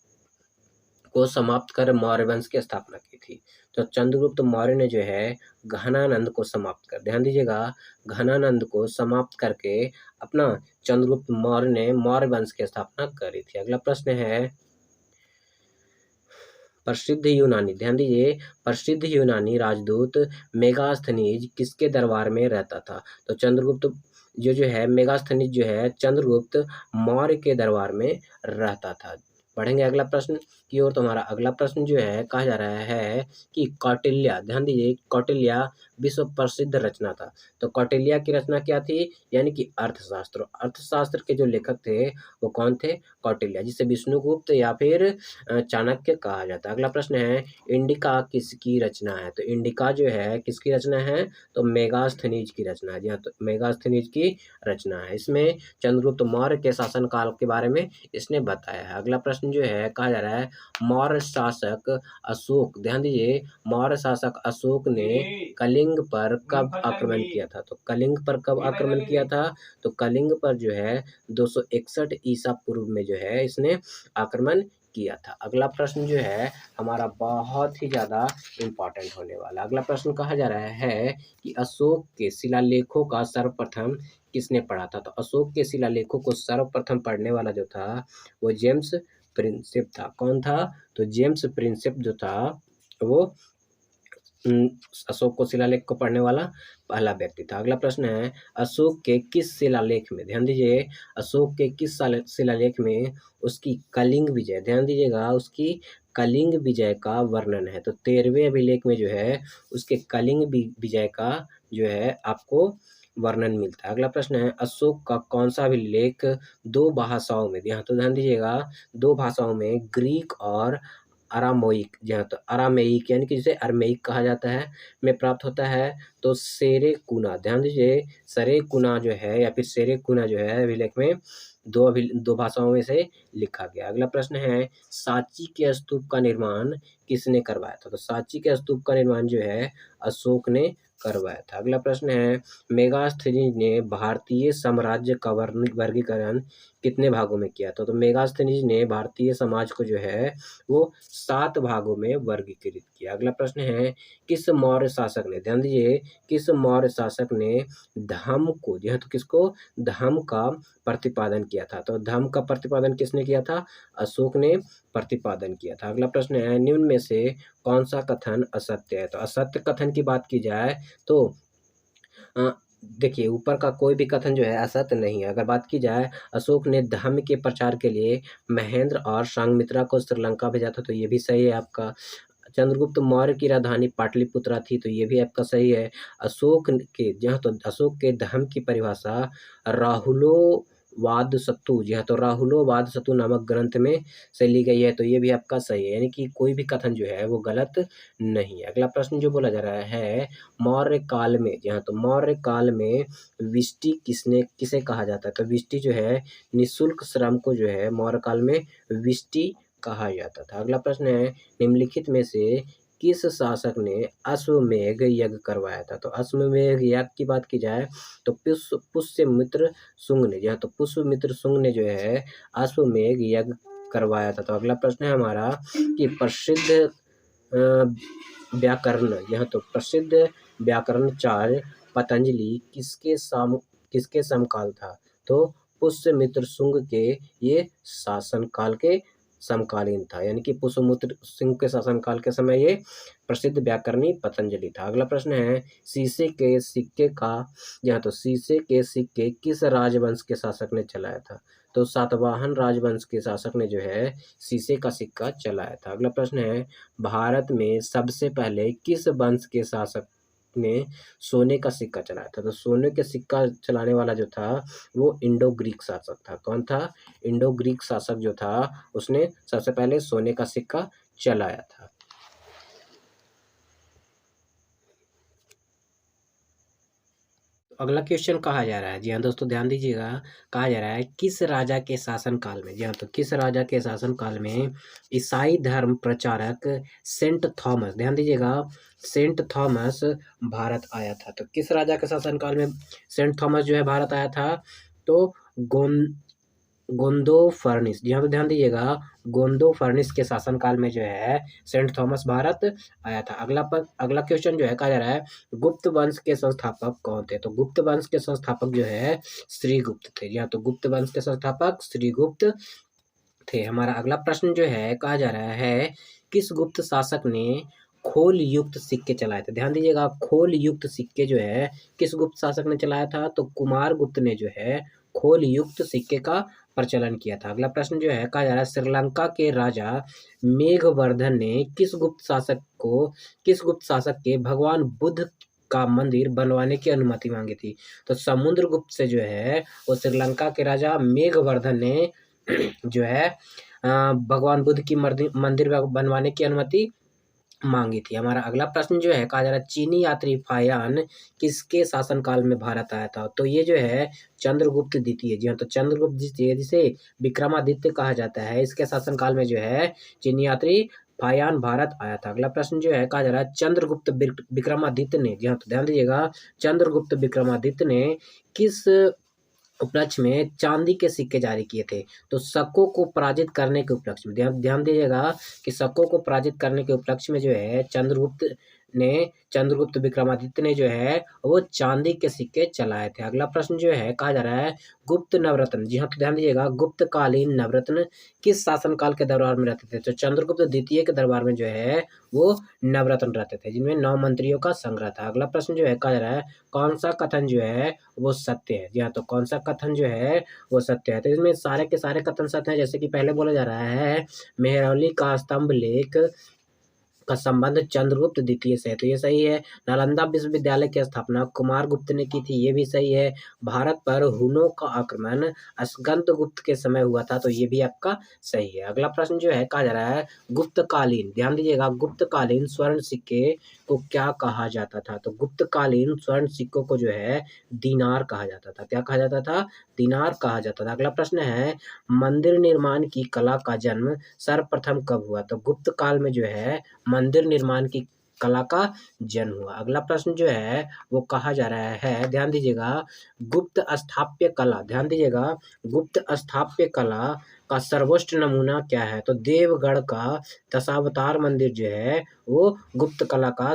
को समाप्त कर मौर्य वंश की स्थापना की थी, तो चंद्रगुप्त मौर्य ने जो है घनानंद को समाप्त कर, ध्यान दीजिएगा, घनानंद को समाप्त करके अपना चंद्रगुप्त मौर्य ने मौर्य वंश की स्थापना करी थी। अगला प्रश्न है प्रसिद्ध यूनानी, ध्यान दीजिए, प्रसिद्ध यूनानी राजदूत मेगास्थनीज किसके दरबार में रहता था, तो चंद्रगुप्त जो है मेगास्थनीज जो है चंद्रगुप्त मौर्य के दरबार में रहता था। बढ़ेंगे अगला प्रश्न की ओर। तुम्हारा अगला प्रश्न जो है कहा जा रहा है कि कौटिल्य, ध्यान दीजिए, कौटिल्य विश्व प्रसिद्ध रचना था, तो कौटिल्य की रचना क्या थी, यानी कि अर्थशास्त्र। अर्थशास्त्र के जो लेखक थे वो कौन थे, कौटिल्य, जिसे विष्णुगुप्त या फिर चाणक्य कहा जाता है। अगला प्रश्न है इंडिका किसकी रचना है, तो इंडिका जो है किसकी रचना है, तो मेगास्थनीज की रचना है। जी हाँ, तो मेगास्थनीज की रचना है। इसमें चंद्रगुप्त मौर्य के शासनकाल के बारे में इसने बताया है। अगला प्रश्न जो है कहा जा रहा है मौर्य शासक अशोक, ध्यान दीजिए, मौर्य शासक अशोक ने कलिंग पर कब आक्रमण किया था, तो कलिंग पर कब आक्रमण किया था, तो कलिंग पर जो है 261 ईसा पूर्व में जो है इसने आक्रमण किया था। अगला प्रश्न जो है हमारा बहुत ही ज़्यादा इम्पॉर्टेंट होने वाला। अगला प्रश्न कहा जा रहा है कि अशोक के शिलालेखों का सर्वप्रथम किसने पढ़ा था, तो अशोक के शिलालेखों को सर्वप्रथम पढ़ने वाला जो था वो जेम्स प्रिंसेप था। कौन था, तो जेम्स प्रिंसेप जो था वो अशोक को शिलालेख को पढ़ने वाला पहला व्यक्ति था। अगला प्रश्न है अशोक के किस शिलालेख में, ध्यान दीजिए, अशोक के किस शिलालेख में उसकी कलिंग विजय, ध्यान दीजिएगा, उसकी कलिंग विजय का वर्णन है, तो 13वें अभिलेख में जो है उसके कलिंग विजय का जो है आपको वर्णन मिलता है। अगला प्रश्न है अशोक का कौन सा अभिलेख दो भाषाओं में, यहाँ तो ध्यान दीजिएगा, दो भाषाओं में ग्रीक और अरामोइक, जहाँ तो अरामेइक यानी कि जिसे अरमेइक कहा जाता है में प्राप्त होता है। तो सेरेकुना, ध्यान दीजिए सरेकुना जो है या फिर सेरेकुना जो है अभिलेख में दो भाषाओं में से लिखा गया। अगला प्रश्न है सांची के स्तूप का निर्माण किसने करवाया था? तो सांची के स्तूप का निर्माण जो है अशोक ने करवाया था। अगला प्रश्न है मेगास्थनीज ने भारतीय साम्राज्य का वर्गीकरण कितने भागों में किया था? तो मेगास्थनीज ने भारतीय समाज को जो है वो 7 भागों में वर्गीकृत किया। अगला प्रश्न है किस मौर्य शासक ने, ध्यान दीजिए किस मौर्य शासक ने धम्म को, यह तो किसको, धम्म का प्रतिपादन किया था? तो धम्म का प्रतिपादन किसने किया था? अशोक ने प्रतिपादन किया था। अगला प्रश्न है निम्न में से कौन सा कथन असत्य है? तो असत्य कथन की बात की जाए तो देखिए ऊपर का कोई भी कथन जो है असत्य नहीं है। अगर बात की जाए अशोक ने धर्म के प्रचार के लिए महेंद्र और संघमित्रा को श्रीलंका भेजा था, तो ये भी सही है आपका। चंद्रगुप्त मौर्य की राजधानी पाटलिपुत्रा थी, तो ये भी आपका सही है। अशोक के जहाँ तो अशोक के धर्म की परिभाषा राहुलोवाद सत्तु, जी हाँ, तो राहुलोवाद सत्तु नामक ग्रंथ में से ली गई है, तो ये भी आपका सही है। यानी कि कोई भी कथन जो है वो गलत नहीं है। अगला प्रश्न जो बोला जा रहा है मौर्य काल में, जी हाँ, तो मौर्य काल में विष्टि किसे कहा जाता है? तो विष्टि जो है निःशुल्क श्रम को जो है मौर्य काल में विष्टि कहा जाता था। अगला प्रश्न है निम्नलिखित में से किस शासक ने अश्वमेध यज्ञ करवाया था? तो अश्वमेध यज्ञ की बात की जाए तो पुष्यमित्र शुंग ने, यहाँ तो पुष्यमित्र शुंग ने जो है अश्वमेध यज्ञ करवाया था। तो अगला प्रश्न है हमारा कि प्रसिद्ध व्याकरण, यहाँ तो प्रसिद्ध व्याकरणाचार्य पतंजलि किसके समकाल था? तो पुष्यमित्र शुंग के ये शासनकाल के समकालीन था, यानी कि पुष्यमित्र सिंह के शासनकाल के समय ये प्रसिद्ध व्याकरणी पतंजलि था। अगला प्रश्न है शीशे के सिक्के का, यहाँ तो शीशे के सिक्के किस राजवंश के शासक ने चलाया था? तो सातवाहन राजवंश के शासक ने जो है शीशे का सिक्का चलाया था। अगला प्रश्न है भारत में सबसे पहले किस वंश के शासक ने सोने का सिक्का चलाया था? तो सोने के सिक्का चलाने वाला जो था वो इंडो ग्रीक शासक था। कौन था? इंडो ग्रीक शासक जो था उसने सबसे पहले सोने का सिक्का चलाया था। अगला क्वेश्चन कहा जा रहा है, जी हाँ दोस्तों ध्यान दीजिएगा, कहा जा रहा है किस राजा के शासन काल में, जी हाँ तो किस राजा के शासन काल में ईसाई धर्म प्रचारक सेंट थॉमस, ध्यान दीजिएगा सेंट थॉमस भारत आया था? तो किस राजा के शासन काल में सेंट थॉमस जो है भारत आया था? तो गोंदो फर्निस, जी हाँ तो ध्यान दीजिएगा गोंदो फर्निस के शासनकाल में जो है सेंट थॉमस भारत आया था। अगला क्वेश्चन जो है कहा जा रहा है गुप्त वंश के संस्थापक कौन थे? तो गुप्त वंश के संस्थापक जो है श्रीगुप्त थे, जी हाँ तो गुप्त वंश के संस्थापक श्रीगुप्त थे। हमारा अगला प्रश्न जो है कहा जा रहा है किस गुप्त शासक ने खोल युक्त सिक्के चलाए थे? ध्यान दीजिएगा खोल युक्त सिक्के जो है किस गुप्त शासक ने चलाया था? तो कुमार गुप्त ने जो है खोल युक्त सिक्के का प्रचलन किया था। अगला प्रश्न जो है कहा जा रहा है श्रीलंका के राजा मेघवर्धन ने किस गुप्त शासक के भगवान बुद्ध का मंदिर बनवाने की अनुमति मांगी थी? तो समुद्रगुप्त से जो है वो श्रीलंका के राजा मेघवर्धन ने जो है भगवान बुद्ध की मंदिर बनवाने की अनुमति मांगी थी। हमारा अगला प्रश्न जो है कहा जा रहा है चीनी यात्री फायान किसके शासनकाल में भारत आया था? तो ये जो है चंद्रगुप्त द्वितीय, जी हाँ तो चंद्रगुप्त द्वितीय जिसे विक्रमादित्य कहा जाता है, इसके शासनकाल में जो है चीनी यात्री फायान भारत आया था। अगला प्रश्न जो है कहा जा रहा है चंद्रगुप्त विक्रमादित्य ने, जी हाँ तो ध्यान दीजिएगा चंद्रगुप्त विक्रमादित्य ने किस उपलक्ष्य में चांदी के सिक्के जारी किए थे? तो शकों को पराजित करने के उपलक्ष्य में, ध्यान दीजिएगा कि शकों को पराजित करने के उपलक्ष्य में जो है चंद्रगुप्त विक्रमादित्य ने जो है वो चांदी के सिक्के चलाए थे। अगला प्रश्न जो है कहा जा रहा है गुप्त नवरत्न, जी हाँ तो ध्यान दीजिएगा गुप्तकालीन नवरत्न किस शासनकाल के दरबार में रहते थे? तो चंद्रगुप्त द्वितीय के दरबार में जो है वो नवरत्न रहते थे जिनमें 9 मंत्रियों का संग्रह था। अगला प्रश्न जो है कहा जा रहा है कौन सा कथन जो है वो सत्य है? जी हाँ तो कौन सा कथन जो है वो सत्य है? तो इसमें सारे के सारे कथन सत्य हैं। जैसे कि पहले बोला जा रहा है मेहरौली का स्तंभ लेख का संबंध चंद्रगुप्त द्वितीय से है, तो ये सही है। नालंदा विश्वविद्यालय की स्थापना कुमारगुप्त ने की थी, ये भी सही है। भारत पर हुनों का आक्रमण स्कंदगुप्त के समय हुआ था, तो ये भी आपका सही है। अगला प्रश्न जो है कहा जा रहा है गुप्तकालीन, ध्यान दीजिएगा, गुप्तकालीन स्वर्ण सिक्के को क्या कहा जाता था? तो गुप्तकालीन स्वर्ण सिक्कों को जो है दीनार कहा जाता था। क्या कहा जाता था? दीनार कहा जाता था। अगला प्रश्न है मंदिर निर्माण की कला का जन्म सर्वप्रथम कब हुआ? तो गुप्त काल में जो है मंदिर निर्माण की कला का जन्म हुआ। अगला प्रश्न जो है वो कहा जा रहा है, ध्यान दीजिएगा, गुप्त स्थापत्य कला, ध्यान दीजिएगा, गुप्त स्थापत्य कला का सर्वोच्च नमूना क्या है? तो देवगढ़ का दशावतार मंदिर जो है वो गुप्त कला का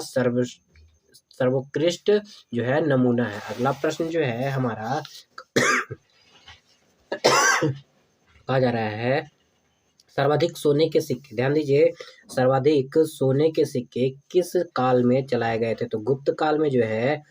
सर्वोत्कृष्ट जो है नमूना है। अगला प्रश्न जो है हमारा कहा जा रहा है सर्वाधिक सोने के सिक्के, ध्यान दीजिए, सर्वाधिक सोने के सिक्के किस काल में चलाए गए थे? तो गुप्त काल में जो है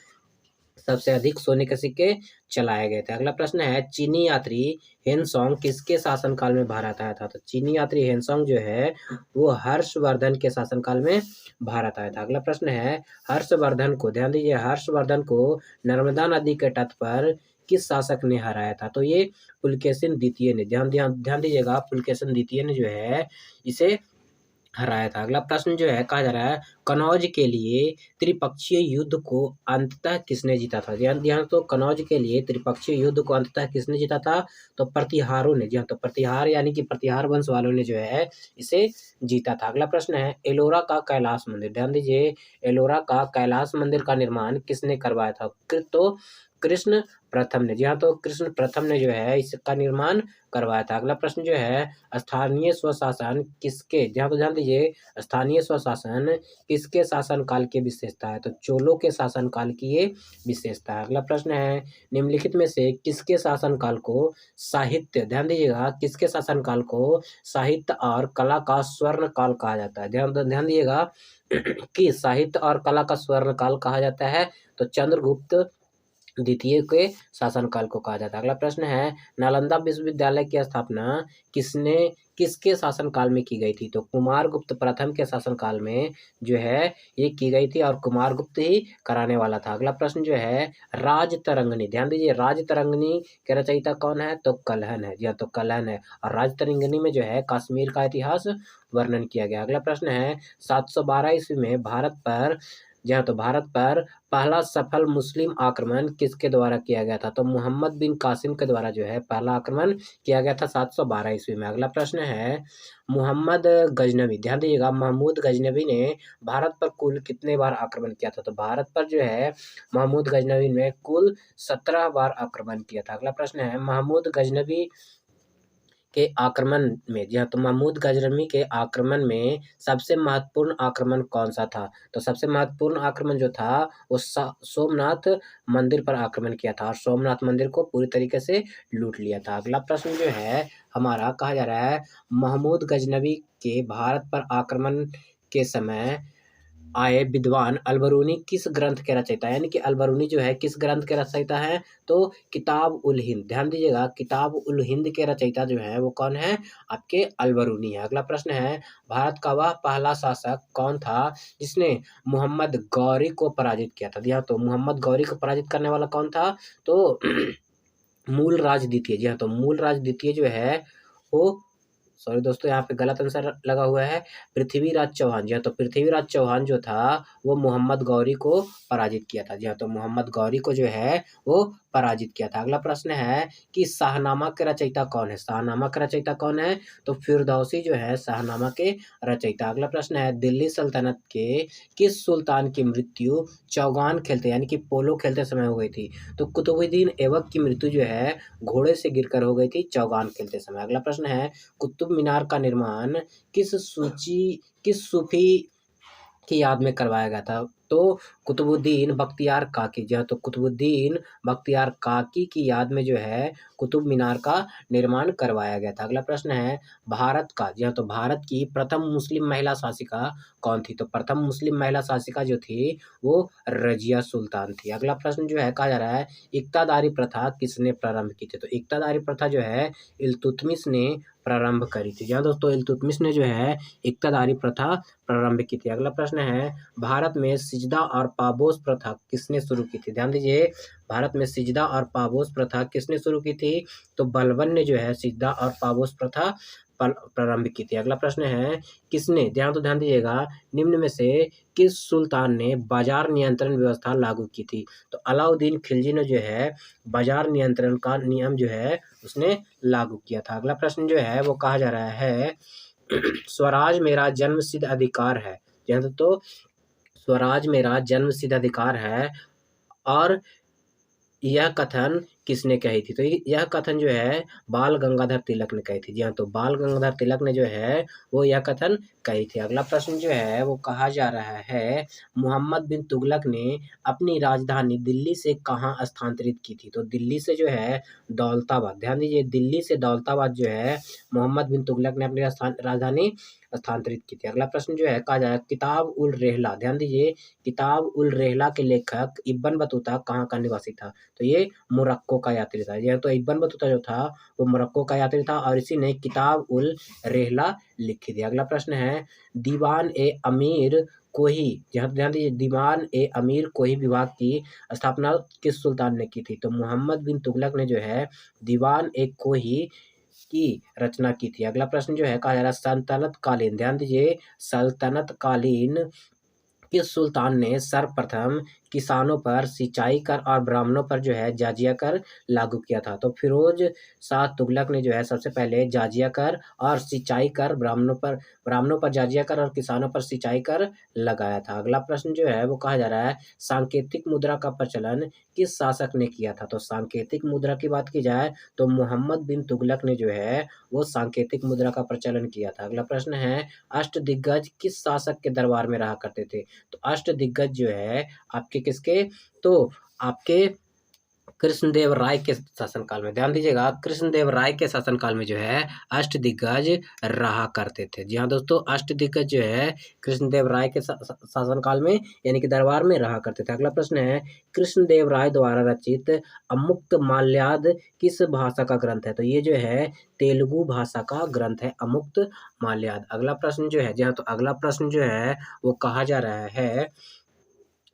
सबसे अधिक सोने के सिक्के चलाए गए थे। अगला प्रश्न है चीनी यात्री हेनसोंग किसके शासनकाल में भारत आया था? तो चीनी यात्री हेनसोंग जो है वो हर्षवर्धन के शासनकाल में भारत आया था। अगला प्रश्न है हर्षवर्धन को, ध्यान दीजिए, हर्षवर्धन को नर्मदा नदी के तट पर किस शासक ने हराया था? तो ये पुलकेशिन द्वितीय ने, ध्यान ध्यान ध्यान दीजिएगा, पुलकेशिन द्वितीय ने जो है इसे हराया था। अगला प्रश्न जो है कहा जा रहा है कनौज के लिए त्रिपक्षीय युद्ध को अंततः किसने जीता था? ध्यान ध्यान, तो कनौज के लिए त्रिपक्षीय युद्ध को अंततः किसने जीता था? तो प्रतिहारों ने, जी हाँ, तो प्रतिहार यानी कि प्रतिहार वंश वालों ने जो है इसे जीता था। अगला प्रश्न है एलोरा का कैलाश मंदिर, ध्यान दीजिए, एलोरा का कैलाश मंदिर का निर्माण किसने करवाया था? तो कृष्ण प्रथम ने, जी हाँ, तो कृष्ण प्रथम ने जो है इसका निर्माण करवाया था। अगला प्रश्न जो है स्थानीय स्वशासन किसके, ध्यान तो ध्यान दीजिए, स्थानीय स्वशासन किसके शासनकाल की विशेषता है? तो चोलों के शासनकाल की ये विशेषता है। अगला प्रश्न है निम्नलिखित में से किसके शासनकाल को साहित्य, ध्यान दीजिएगा, किसके शासनकाल को साहित्य और कला का स्वर्ण काल कहा जाता है? ध्यान ध्यान दीजिएगा कि साहित्य और कला का स्वर्ण काल कहा जाता है तो चंद्रगुप्त द्वितीय के शासनकाल को कहा जाता है। अगला प्रश्न है नालंदा विश्वविद्यालय की स्थापना किसने, किसके शासनकाल में की गई थी? तो कुमारगुप्त प्रथम के शासनकाल में जो है ये की गई थी और कुमारगुप्त ही कराने वाला था। अगला प्रश्न जो है राजतरंगिणी, ध्यान दीजिए, राजतरंगिणी के रचयिता कौन है? तो कल्हण है, जी हाँ, तो कल्हण है, और राजतरंगिणी में जो है कश्मीर का इतिहास वर्णन किया गया। अगला प्रश्न है 712 ईस्वी में भारत पर, जी हाँ, तो भारत पर पहला सफल मुस्लिम आक्रमण किसके द्वारा किया गया था? तो मोहम्मद बिन कासिम के द्वारा जो है पहला आक्रमण किया गया था 712 ईस्वी में। अगला प्रश्न है मोहम्मद गजनवी, ध्यान दीजिएगा, महमूद गजनवी ने भारत पर कुल कितने बार आक्रमण किया था? तो भारत पर जो है महमूद गजनवी ने कुल 17 बार आक्रमण किया था। अगला प्रश्न है महमूद गजनवी के आक्रमण में, जी हाँ, तो महमूद गजनवी के आक्रमण में सबसे महत्वपूर्ण आक्रमण कौन सा था? तो सबसे महत्वपूर्ण आक्रमण जो था वो सोमनाथ मंदिर पर आक्रमण किया था और सोमनाथ मंदिर को पूरी तरीके से लूट लिया था। अगला प्रश्न जो है हमारा कहा जा रहा है महमूद गजनवी के भारत पर आक्रमण के समय आए विद्वान अलबरूनी किस ग्रंथ के रचयिता है? यानी कि अलबरूनी जो है किस ग्रंथ के रचयिता है? तो किताब उल हिंद, ध्यान दीजिएगा, किताब उल हिंद के रचयिता जो है वो कौन है? आपके अलबरूनी है। अगला प्रश्न है भारत का वह पहला शासक कौन था जिसने मोहम्मद गौरी को पराजित किया था? दिया, तो मोहम्मद गौरी को पराजित करने वाला कौन था? तो मूलराज द्वितीय, जी हाँ, तो मूलराज द्वितीय जो है वो, सॉरी दोस्तों, यहाँ पे गलत आंसर लगा हुआ है, पृथ्वीराज चौहान, जी हाँ, तो पृथ्वीराज चौहान जो था वो मोहम्मद गौरी को पराजित किया था। जी हाँ, तो मोहम्मद गौरी को जो है वो पराजित किया था। अगला प्रश्न है कि शाहनामा के रचयिता कौन है? शाहनामा के रचयिता कौन है? तो फिरदौसी जो है शाहनामा के रचयिता। अगला प्रश्न है दिल्ली सल्तनत के किस सुल्तान की मृत्यु चौगान खेलते यानी कि पोलो खेलते समय हो गई थी? तो कुतुबुद्दीन ऐबक की मृत्यु जो है घोड़े से गिरकर हो गई थी चौगान खेलते समय। अगला प्रश्न है कुतुब मीनार का निर्माण किस सूफी की याद में करवाया गया था? तो कुतुबुद्दीन बख्तियार काकी, जी हाँ, तो कुतुबुद्दीन बख्तियार काकी की याद में जो है कुतुब मीनार का निर्माण करवाया गया था। अगला प्रश्न है भारत का, जी हाँ, तो भारत की प्रथम मुस्लिम महिला शासिका कौन थी? तो प्रथम मुस्लिम महिला शासिका जो थी वो रजिया सुल्तान थी। अगला प्रश्न जो है कहा जा रहा है इक्तादारी प्रथा किसने प्रारंभ की थी? तो इक्तादारी प्रथा जो है इल्तुतमिश ने प्रारंभ करी थी? जी हाँ दोस्तों, इल्तुतमिश ने जो है इक्तादारी प्रथा प्रारंभ की थी। अगला प्रश्न है, भारत में सिजदा और पाबोस प्रथा किसने शुरू की थी? ध्यान दीजिए, भारत में सिजदा और पाबोस प्रथा किसने शुरू की थी? तो बलबन ने जो है सिजदा और पाबोस प्रथा प्रारंभ की थी। अगला प्रश्न है, किसने, ध्यान दीजिएगा, निम्न में से किस सुल्तान ने बाजार नियंत्रण व्यवस्था लागू की थी? तो अलाउद्दीन खिलजी ने जो है बाजार नियंत्रण का नियम जो है उसने लागू किया था। अगला प्रश्न जो है वो कहा जा रहा है, स्वराज मेरा जन्मसिद्ध अधिकार है। तो स्वराज मेरा जन्मसिद्ध अधिकार है और यह कथन किसने कही थी? तो यह कथन जो है बाल गंगाधर तिलक ने कही थी। जी हाँ, तो बाल गंगाधर तिलक ने जो है वो यह कथन कही थी। अगला प्रश्न जो है वो कहा जा रहा है, मोहम्मद बिन तुगलक ने अपनी राजधानी दिल्ली से कहाँ स्थानांतरित की थी? तो दिल्ली से जो है दौलताबाद, ध्यान दीजिए, दिल्ली से दौलताबाद जो है मोहम्मद बिन तुगलक ने अपनी राजधानी स्थानांतरित की थी। अगला प्रश्न जो है कहा जा रहा है, किताब उल रेहला, ध्यान दीजिए, किताब उल रेहला के लेखक इब्न बतूता कहाँ का निवासी था? तो ये मोरक्को का यात्री था। यह तो इब्न बतूता जो था वो मोरक्को का यात्री था और इसी ने किताब उल रेहला लिखी थी। अगला प्रश्न है, दीवान ए अमीर कोही, जहाँ ध्यान दीजिए, दीवान ए अमीर कोही विभाग की स्थापना किस सुल्तान ने की थी? तो मोहम्मद बिन तुगलक ने जो है दीवान ए कोही की रचना की थी। अगला प्रश्न जो है कहा जा रहा है, सल्तनत कालीन, ध्यान दीजिए, सल्तनत कालीन किस सुल्तान ने सर्वप्रथम किसानों पर सिंचाई कर और ब्राह्मणों पर जो है जाजिया कर लागू किया था? तो फिरोज शाह तुगलक ने जो है सबसे पहले जाजिया कर और सिंचाई कर ब्राह्मणों पर जाजिया कर और किसानों पर सिंचाई कर लगाया था। अगला प्रश्न जो है वो कहा जा रहा है, सांकेतिक मुद्रा का प्रचलन किस शासक ने किया था? तो सांकेतिक मुद्रा की बात की जाए तो मोहम्मद बिन तुगलक ने जो है वो सांकेतिक मुद्रा का प्रचलन किया था। अगला प्रश्न है, अष्टदिग्गज किस शासक के दरबार में रहा करते थे? तो अष्टदिग्गज जो है आपके किसके, तो आपके कृष्णदेव राय के शासनकाल में, ध्यान दीजिएगा, कृष्णदेव राय के शासनकाल में जो है अष्टदिग्गज रहा करते थे। जी हाँ दोस्तों, अष्टदिग्गज जो है कृष्णदेव राय के शासनकाल में यानी कि दरबार में रहा करते थे। अगला प्रश्न है, कृष्णदेव राय द्वारा रचित अमुक्त माल्याद किस भाषा का ग्रंथ है? तो ये जो है तेलुगु भाषा का ग्रंथ है, अमुक्त माल्याद। अगला प्रश्न जो है, जी हाँ, तो अगला प्रश्न जो है वो कहा जा रहा है,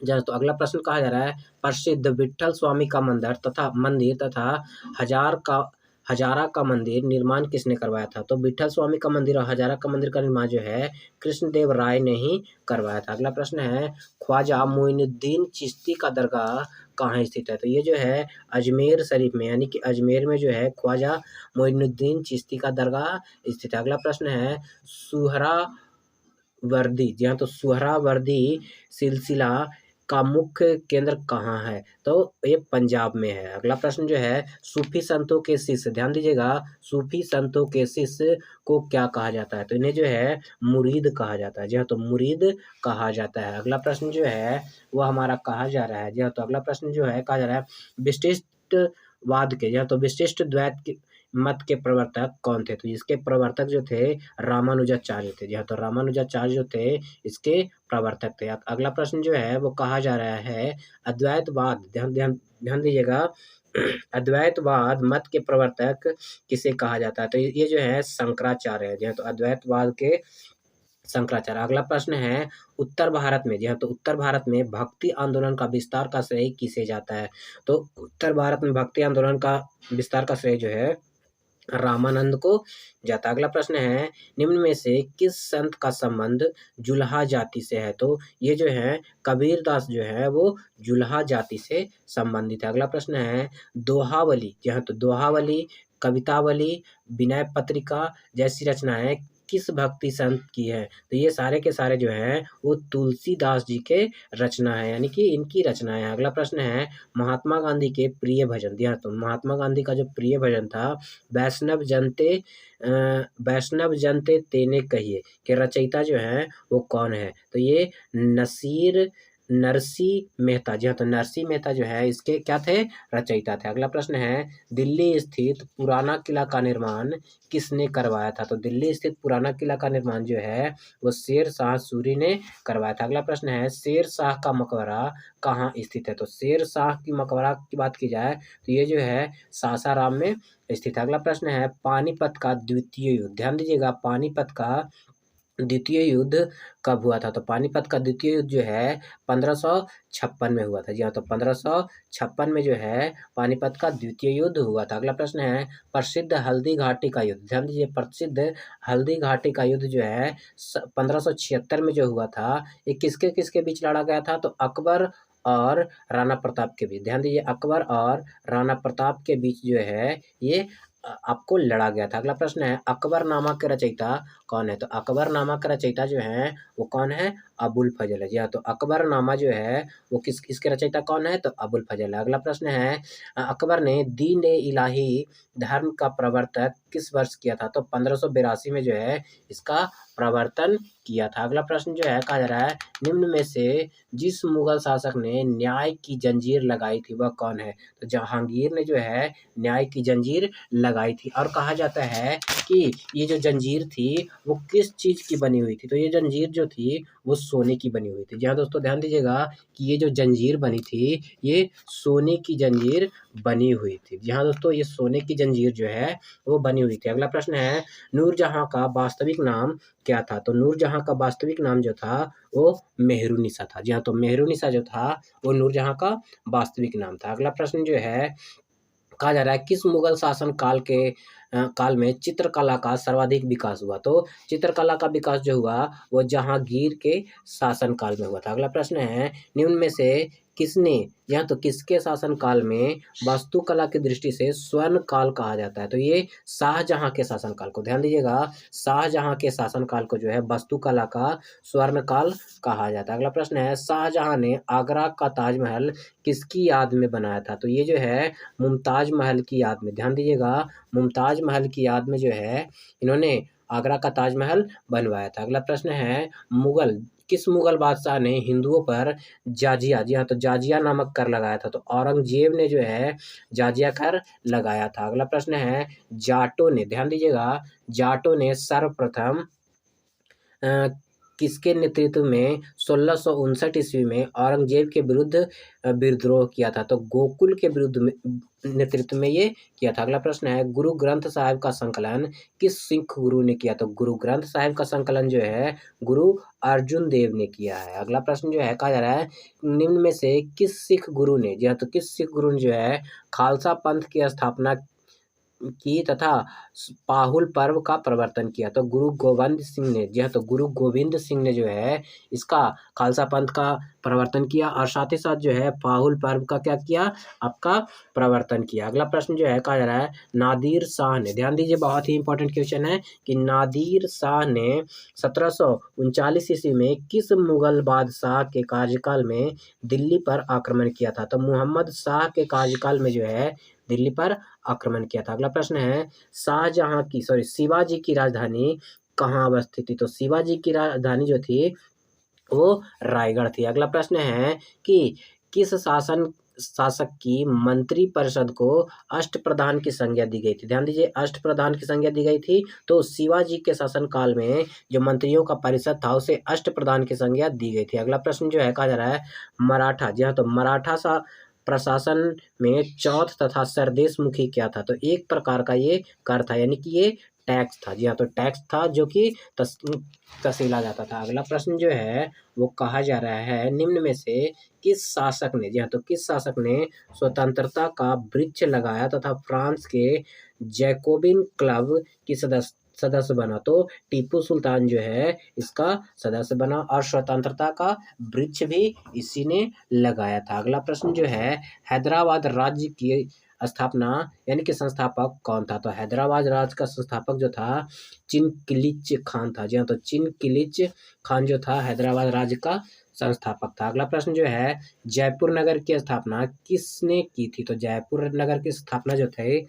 तो अगला प्रश्न कहा जा रहा है, प्रसिद्ध विट्ठल स्वामी का मंदिर तथा हजारा का मंदिर निर्माण किसने करवाया था? तो विट्ठल स्वामी का मंदिर और हजारा का मंदिर का निर्माण जो है कृष्णदेव राय ने ही करवाया था। अगला प्रश्न है, ख्वाजा मोइनुद्दीन चिश्ती का दरगाह कहाँ स्थित है? तो ये जो है अजमेर शरीफ में यानी कि अजमेर में जो है ख्वाजा मोइनुद्दीन चिश्ती का दरगाह स्थित है। अगला प्रश्न है, सुहरावर्दी, जी हाँ, तो सुहरावर्दी सिलसिला का मुख्य केंद्र कहाँ है? तो ये पंजाब में है। अगला प्रश्न जो है, सूफी संतों के शिष्य, ध्यान दीजिएगा, सूफी संतों के शिष्य को क्या कहा जाता है? तो इन्हें जो है मुरीद कहा जाता है। जी हाँ, तो मुरीद कहा जाता है। अगला प्रश्न जो है वो हमारा कहा जा रहा है, जी हाँ, तो अगला प्रश्न जो है कहा जा रहा है, विशिष्टवाद के, जी हाँ, तो विशिष्ट द्वैत के मत के प्रवर्तक कौन थे? तो इसके प्रवर्तक जो थे रामानुजाचार्य थे। जी हाँ, तो रामानुजाचार्य जो थे इसके प्रवर्तक थे। अगला प्रश्न जो है वो कहा जा रहा है, अद्वैतवाद, ध्यान ध्यान ध्यान दीजिएगा, अद्वैतवाद मत के प्रवर्तक किसे कहा जाता है? तो ये जो है शंकराचार्य है। जी हाँ, तो अद्वैतवाद के शंकराचार्य। अगला प्रश्न है, उत्तर भारत में, जी हाँ, तो उत्तर भारत में भक्ति आंदोलन का विस्तार का श्रेय किसे जाता है? तो उत्तर भारत में भक्ति आंदोलन का विस्तार का श्रेय जो है रामानंद को जाता। अगला प्रश्न है, निम्न में से किस संत का संबंध जुल्हा जाति से है? तो ये जो है कबीरदास जो है वो जुल्हा जाति से संबंधित है। अगला प्रश्न है, दोहावली, जी हाँ, तो दोहावली, कवितावली, विनय पत्रिका जैसी रचनाएं किस भक्ति संत की है? तो ये सारे के सारे जो हैं वो तुलसीदास जी के रचना है यानी कि इनकी रचना है। अगला प्रश्न है, महात्मा गांधी के प्रिय भजन, दिया तो महात्मा गांधी का जो प्रिय भजन था वैष्णव जनते तेने कहिए के रचयिता जो है वो कौन है? तो ये नरसिंह मेहता, जी हाँ, तो नरसिंह मेहता जो है इसके क्या थे, रचयिता थे। अगला प्रश्न है दिल्ली स्थित पुराना किला का निर्माण किसने करवाया था? तो दिल्ली स्थित पुराना किला का निर्माण जो है वो शेर शाह सूरी ने करवाया था। अगला प्रश्न है शेर शाह का मकबरा कहाँ स्थित है? तो शेर शाह की मकबरा की बात की जाए तो ये जो है सासाराम में स्थित है। अगला प्रश्न है पानीपत का द्वितीय युद्ध, ध्यान दीजिएगा, पानीपत का द्वितीय युद्ध कब हुआ था? तो पानीपत का द्वितीय युद्ध जो है 1556 में हुआ था। जी हाँ, तो 1556 में जो है पानीपत का द्वितीय युद्ध हुआ था। अगला प्रश्न है प्रसिद्ध हल्दी घाटी का युद्ध, ध्यान दीजिए, प्रसिद्ध हल्दी घाटी का युद्ध जो है 1576 में जो हुआ था ये किसके किसके बीच लड़ा गया था? तो अकबर और राणा प्रताप के बीच। ध्यान दीजिए, अकबर और राणा प्रताप के बीच जो है ये आपको लड़ा गया था। अगला प्रश्न है अकबरनामा के रचयिता कौन है? तो अकबरनामा का रचयिता जो है वो कौन है? अबुल फजल है। जी हाँ, तो अकबरनामा जो है वो किसके रचयिता कौन है? तो अबुल फजल है। अगला प्रश्न है अकबर ने दीन ए इलाही धर्म का प्रवर्तक किस वर्ष किया था? तो 1582 में जो है इसका प्रवर्तन किया था। अगला प्रश्न जो है कहा जा रहा है निम्न में से जिस मुगल शासक ने न्याय की जंजीर लगाई थी वह कौन है? तो जहांगीर ने जो है न्याय की जंजीर लगाई थी। और कहा जाता है कि ये जो जंजीर थी वो किस चीज की बनी हुई थी? तो ये जंजीर जो थी वो सोने की बनी हुई थी। जी हाँ दोस्तों, ध्यान दीजिएगा कि ये जो जंजीर बनी थी ये सोने की जंजीर बनी हुई थी। जी हाँ दोस्तों, ये सोने की जंजीर जो है वो बनी हुई थी। अगला प्रश्न है नूरजहां का वास्तविक नाम क्या था? तो नूरजहां का वास्तविक नाम जो था वो मेहरुनिसा था। जी हाँ, तो मेहरुनिसा जो था वो नूरजहां का वास्तविक नाम था। अगला प्रश्न जो है कहा जा रहा है किस मुगल शासन काल में चित्रकला का सर्वाधिक विकास हुआ? तो चित्रकला का विकास जो हुआ वो जहांगीर के शासन काल में हुआ था। अगला प्रश्न है निम्न में से किसने या तो किसके शासन काल में वास्तुकला की दृष्टि से स्वर्ण काल कहा जाता है? तो ये शाहजहां के शासन काल को, ध्यान दीजिएगा, शाहजहां के शासन काल को जो है वास्तुकला का स्वर्ण काल कहा जाता है। अगला प्रश्न है शाहजहां ने आगरा का ताजमहल किसकी याद में बनाया था? तो ये जो है मुमताज महल की याद में, ध्यान दीजिएगा, मुमताज महल की याद में जो है इन्होंने आगरा का ताजमहल बनवाया था। अगला प्रश्न है किस मुगल बादशाह ने हिंदुओं पर जाजिया, जी हाँ, तो जाजिया नामक कर लगाया था? तो औरंगजेब ने जो है जाजिया कर लगाया था। अगला प्रश्न है जाटों ने, ध्यान दीजिएगा, जाटों ने सर्वप्रथम अ, किसके नेतृत्व में 1659 ईस्वी में औरंगजेब के विरुद्ध विद्रोह किया था? तो गोकुल के विरुद्ध में नेतृत्व में ये किया था। अगला प्रश्न है गुरु ग्रंथ साहिब का संकलन किस सिख गुरु ने किया? तो गुरु ग्रंथ साहिब का संकलन जो है गुरु अर्जुन देव ने किया है। अगला प्रश्न जो है कहा जा रहा है निम्न में से किस सिख गुरु ने, जी हाँ, तो किस सिख गुरु ने जो है खालसा पंथ की स्थापना की तथा पाहुल पर्व का प्रवर्तन किया? तो गुरु गोविंद सिंह ने, जी हाँ, तो गुरु गोविंद सिंह ने जो है इसका खालसा पंथ का प्रवर्तन किया और साथ ही साथ जो है पाहुल पर्व का क्या किया, आपका प्रवर्तन किया। अगला प्रश्न जो है कहा जा रहा है नादिर शाह ने, ध्यान दीजिए, बहुत ही इंपॉर्टेंट क्वेश्चन है कि नादिर शाह ने 1739 ईस्वी में किस मुगल बादशाह के कार्यकाल में दिल्ली पर आक्रमण किया था? तो मोहम्मद शाह के कार्यकाल में जो है दिल्ली पर आक्रमण किया था। अगला प्रश्न है शिवाजी की राजधानी कहाँ अवस्थित थी? तो शिवाजी की राजधानी जो थी वो रायगढ़ थी। अगला प्रश्न है कि किस शासक की मंत्री परिषद को अष्टप्रधान की संज्ञा दी गई थी? ध्यान दीजिए, अष्टप्रधान की संज्ञा दी गई थी। तो शिवाजी के शासन काल में जो मंत्रियों का परिषद था उसे अष्टप्रधान की संज्ञा दी गई थी। अगला प्रश्न जो है कहा जा रहा है मराठा, जी हाँ, तो मराठा प्रशासन में चौथ तथा सरदेशमुखी क्या था? तो एक प्रकार का ये कर था, यानी कि ये टैक्स था। जी हाँ, तो टैक्स था जो कि तहसीला जाता था। अगला प्रश्न जो है वो कहा जा रहा है निम्न में से किस शासक ने, जी हाँ, तो किस शासक ने स्वतंत्रता का वृक्ष लगाया तथा फ्रांस के जैकोबिन क्लब की सदस्य बना? तो टीपू सुल्तान जो है इसका सदस्य बना और स्वतंत्रता का वृक्ष भी इसी ने लगाया था। अगला प्रश्न जो है हैदराबाद राज्य की स्थापना यानी कि संस्थापक कौन था? तो हैदराबाद राज्य का संस्थापक जो था चिनकिलिच खान था। जी हाँ, तो चिनकिलिच खान जो था हैदराबाद राज्य का संस्थापक था। अगला प्रश्न जो है जयपुर नगर की स्थापना किसने की थी? तो जयपुर नगर की स्थापना जो थे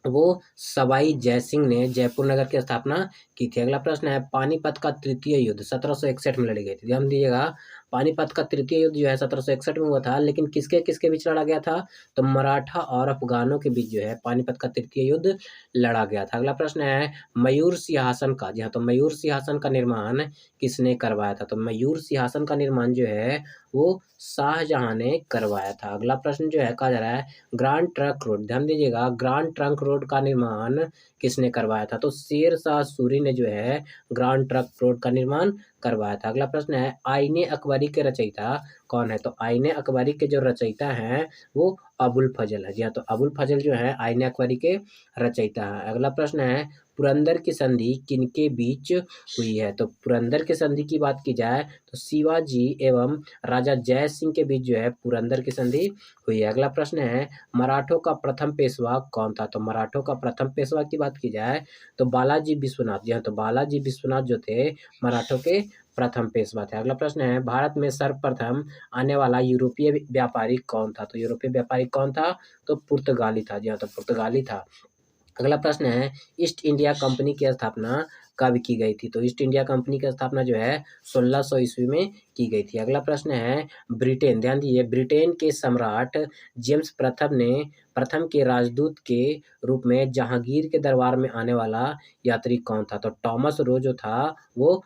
वो सवाई जयसिंह ने जयपुर नगर की स्थापना की थी। अगला प्रश्न है पानीपत का तृतीय युद्ध 1761 में लड़ी गई थी। ध्यान दीजिएगा, पानीपत का तृतीय युद्ध जो है 1761 में हुआ था, लेकिन किसके किसके बीच लड़ा गया था? तो मराठा और अफगानों के बीच जो है पानीपत का तृतीय युद्ध लड़ा गया था। अगला प्रश्न है मयूर सिंहासन का, जी हाँ, तो मयूर सिंहासन का निर्माण किसने करवाया था? तो मयूर सिंहासन का निर्माण जो है वो शाहजहां ने करवाया था। अगला प्रश्न जो है कहा जा रहा है ग्रांड ट्रंक रोड, ध्यान दीजिएगा, ग्रांड ट्रंक रोड का निर्माण किसने करवाया था? तो शेर शाह सूरी ने जो है ग्रांड ट्रंक रोड का निर्माण करवाया था। अगला प्रश्न है आईने अकबरी के रचयिता कौन है? तो आईने अकबरी के जो रचयिता हैं वो अबुल फजल है। जी हाँ, तो अबुल फजल जो है आईने अकबरी के रचयिता है। अगला प्रश्न है पुरंदर की संधि किनके बीच हुई है? तो पुरंदर की संधि की बात की जाए तो शिवाजी एवं राजा जय सिंह के बीच जो है पुरंदर की संधि हुई है। अगला प्रश्न है मराठों का प्रथम पेशवा कौन था? तो मराठों का प्रथम पेशवा की बात की जाए तो बालाजी विश्वनाथ, जी हाँ, तो बालाजी विश्वनाथ जो थे मराठों के प्रथम पेशवा थे। अगला प्रश्न है भारत में सर्वप्रथम आने वाला यूरोपीय व्यापारी कौन था? तो यूरोपीय व्यापारी कौन था? तो पुर्तगाली था। जी हाँ, तो पुर्तगाली था। अगला प्रश्न है ईस्ट इंडिया कंपनी की स्थापना कब की गई थी? तो ईस्ट इंडिया कंपनी की स्थापना जो है 1600 ईस्वी में की गई थी। अगला प्रश्न है ब्रिटेन, ध्यान दीजिए, ब्रिटेन के सम्राट जेम्स प्रथम के राजदूत के रूप में जहांगीर के दरबार में आने वाला यात्री कौन था? तो टॉमस रो जो था वो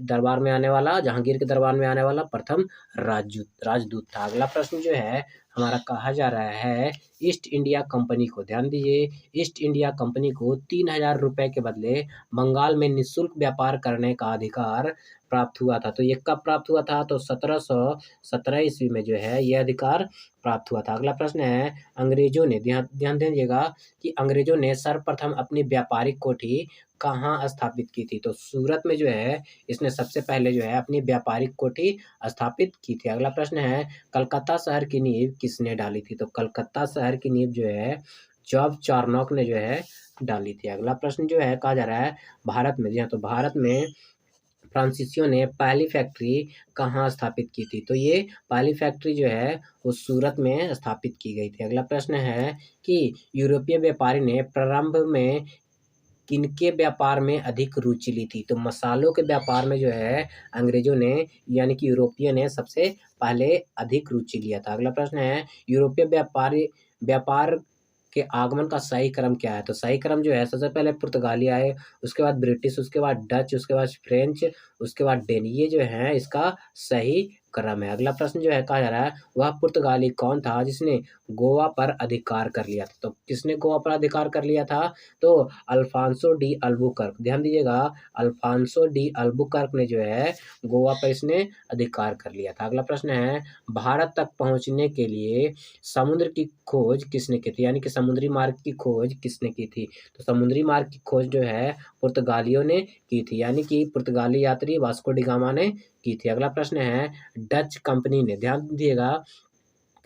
दरबार में आने वाला, जहांगीर के दरबार में आने वाला प्रथम राजदूत था। अगला प्रश्न जो है हमारा कहा जा रहा है ईस्ट इंडिया कंपनी को, ध्यान दीजिए, ईस्ट इंडिया कंपनी को 3000 रुपए के बदले बंगाल में निःशुल्क व्यापार करने का अधिकार प्राप्त हुआ था। तो ये कब प्राप्त हुआ था? तो 1717 ईस्वी में जो है यह अधिकार प्राप्त हुआ था। अगला प्रश्न है अंग्रेजों ने, ध्यान ध्यान दीजिएगा कि अंग्रेजों ने सर्वप्रथम अपनी व्यापारिक कोठी कहाँ स्थापित की थी? तो सूरत में जो है इसने सबसे पहले जो है अपनी व्यापारिक कोठी स्थापित की थी। अगला प्रश्न है कलकत्ता शहर की नींव किसने डाली थी? तो कलकत्ता शहर की नींव जो है जॉर्ज चार्नॉक ने जो है डाली थी। अगला प्रश्न जो है कहा जा रहा है भारत में, जी हाँ, तो भारत में फ्रांसीसियों ने पहली फैक्ट्री कहाँ स्थापित की थी? तो ये पहली फैक्ट्री जो है वो सूरत में स्थापित की गई थी। अगला प्रश्न है कि यूरोपीय व्यापारी ने प्रारंभ में किनके व्यापार में अधिक रुचि ली थी? तो मसालों के व्यापार में जो है अंग्रेजों ने यानी कि यूरोपियन ने सबसे पहले अधिक रुचि लिया था। अगला प्रश्न है यूरोपीय व्यापार के आगमन का सही क्रम क्या है? तो सही क्रम जो है सबसे पहले पुर्तगाली आए, उसके बाद ब्रिटिश, उसके बाद डच, उसके बाद फ्रेंच, उसके बाद डेन, ये जो है इसका सही क्रम है। अगला प्रश्न जो है कहा जा रहा है वह पुर्तगाली कौन था जिसने गोवा पर अधिकार कर लिया था? तो किसने गोवा पर अधिकार कर लिया था? तो अल्फांसो डी अल्बुकर्क, ध्यान दीजिएगा, अल्फांसो डी अल्बुकर्क ने जो है गोवा पर इसने अधिकार कर लिया था। अगला प्रश्न है भारत तक पहुंचने के लिए समुद्र की खोज किसने की थी? यानी कि समुद्री मार्ग की खोज किसने की थी? तो समुद्री मार्ग की खोज जो है पुर्तगालियों ने की थी, यानी कि पुर्तगाली यात्री वास्को डी गामा ने की थी। अगला प्रश्न है डच कंपनी ने, ध्यान दीजिएगा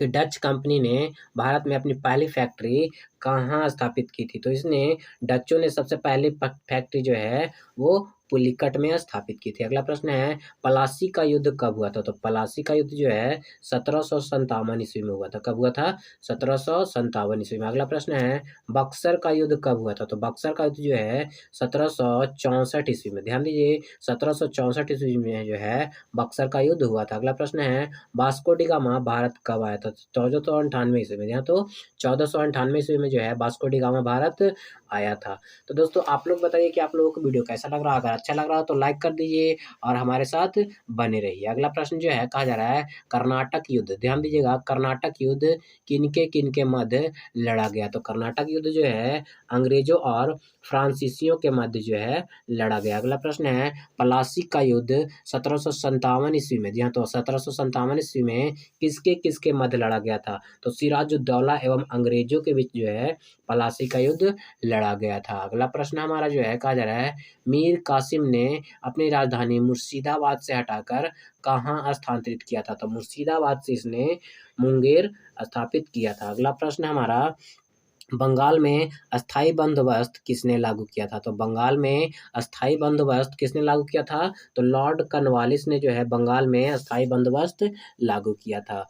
कि डच कंपनी ने भारत में अपनी पहली फैक्ट्री कहाँ स्थापित की थी? तो इसने डचों ने सबसे पहली फैक्ट्री जो है वो पुलिकट में स्थापित की थी। अगला प्रश्न है पलासी का युद्ध कब हुआ था? तो पलासी का युद्ध जो है 1757 ईस्वी में हुआ था। कब हुआ था? 1757 ईस्वी में। अगला प्रश्न है बक्सर का युद्ध कब हुआ था? तो बक्सर का युद्ध जो है 1764 ईस्वी में। ध्यान दीजिए 1764 ईस्वी में जो है बक्सर का युद्ध हुआ था। अगला प्रश्न है वास्को डी गामा भारत कब आया था? 1498 ईस्वी में। यहाँ तो 1498 ईस्वी में जो है वास्को डी गामा भारत आया था। तो दोस्तों आप लोग बताइए कि आप लोगों को वीडियो कैसा लग रहा है? अगर अच्छा लग रहा हो तो लाइक कर दीजिए और हमारे साथ बने रहिए। अगला प्रश्न जो है कहा जा रहा है कर्नाटक युद्ध, ध्यान दीजिएगा, कर्नाटक युद्ध किनके मध्य लड़ा गया? तो कर्नाटक युद्ध जो है अंग्रेजों और फ्रांसीसियों के मध्य जो है लड़ा गया। अगला प्रश्न है पलासी का युद्ध 1757 ईस्वी में, जी हाँ, तो 1757 ईस्वी में किसके किसके मध्य लड़ा गया था? तो सिराजुद्दौला एवं अंग्रेजों के बीच जो है पलासी का युद्ध लड़ा गया था। अगला प्रश्न हमारा जो है कहा जा रहा है मीर कासिम ने अपनी राजधानी मुर्शिदाबाद से हटाकर कहाँ स्थानांतरित किया था? तो मुर्शिदाबाद से इसने मुंगेर स्थापित किया था। अगला प्रश्न हमारा बंगाल में अस्थाई बंदोबस्त किसने लागू किया था? तो बंगाल में अस्थाई बंदोबस्त किसने लागू किया था? तो लॉर्ड कॉर्नवालिस ने जो है बंगाल में अस्थाई बंदोबस्त लागू किया था।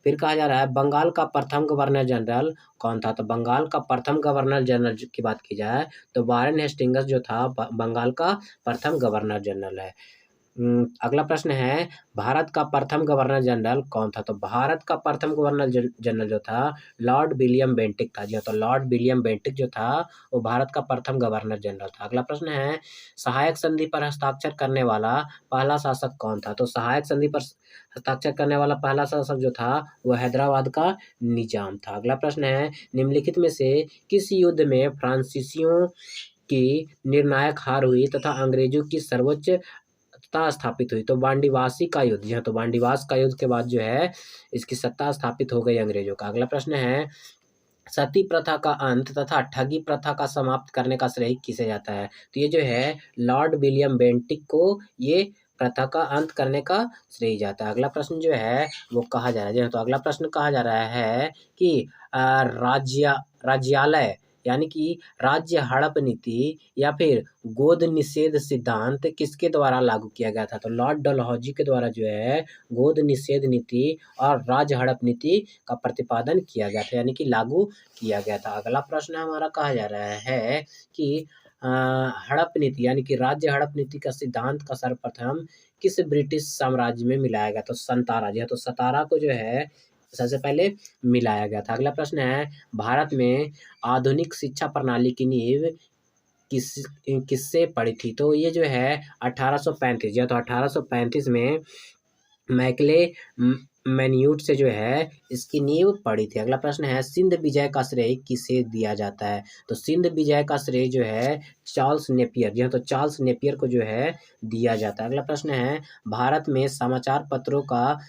फिर कहा जा रहा है बंगाल का प्रथम गवर्नर जनरल कौन था? तो बंगाल का प्रथम गवर्नर जनरल की बात की जाए तो वारेन हेस्टिंग्स जो था बंगाल का प्रथम गवर्नर जनरल है। अगला प्रश्न है, भारत का प्रथम गवर्नर जनरल कौन था? तो भारत का प्रथम गवर्नर जनरल जो था लॉर्ड विलियम बेंटिक था। जी हाँ, तो लॉर्ड विलियम बेंटिक जो था वो भारत का प्रथम गवर्नर जनरल था। अगला प्रश्न है, सहायक संधि पर हस्ताक्षर करने वाला पहला शासक कौन था? तो सहायक संधि पर हस्ताक्षर करने वाला पहला शासक जो था वो हैदराबाद का निजाम था। अगला प्रश्न है, निम्नलिखित में से किस युद्ध में फ्रांसीसियों की निर्णायक हार हुई तथा अंग्रेजों की सर्वोच्च सत्ता स्थापित हुई? तो बांडीवासी का युद्ध। जी हाँ, तो बांडीवास का युद्ध के बाद जो है इसकी सत्ता स्थापित हो गई अंग्रेजों का। अगला प्रश्न है, सती प्रथा का अंत तथा ठगी प्रथा का समाप्त करने का श्रेय किसे जाता है? तो ये जो है लॉर्ड विलियम बेंटिक को ये प्रथा का अंत करने का श्रेय जाता है। अगला प्रश्न जो है वो कहा जा रहा है, जी हाँ, तो अगला प्रश्न कहा जा रहा है कि राज्यालय यानी कि राज्य हड़प नीति या फिर गोद निषेध सिद्धांत किसके द्वारा लागू किया गया था? तो लॉर्ड डलहौजी के द्वारा जो है गोद निषेध नीति और राज्य हड़प नीति का प्रतिपादन किया गया था, यानी कि लागू किया गया था। अगला प्रश्न हमारा कहा जा रहा है कि हड़प नीति यानी कि राज्य हड़प नीति का सिद्धांत का सर्वप्रथम किस ब्रिटिश साम्राज्य में मिलाया गया? तो संतारा। जी हाँ, तो सतारा को जो है सबसे पहले मिलाया गया था। अगला प्रश्न है, भारत में आधुनिक शिक्षा प्रणाली की नींव किस किससे पड़ी थी? तो ये जो है 1835। जी हाँ, तो 1835 में मैकले मैन्यूट से जो है इसकी नींव पड़ी थी। अगला प्रश्न है, सिंध विजय का श्रेय किसे दिया जाता है? तो सिंध विजय का श्रेय जो है चार्ल्स नेपियर। जी हाँ, तो चार्ल्स नेपियर को जो है दिया जाता है। अगला प्रश्न है, भारत में समाचार पत्रों का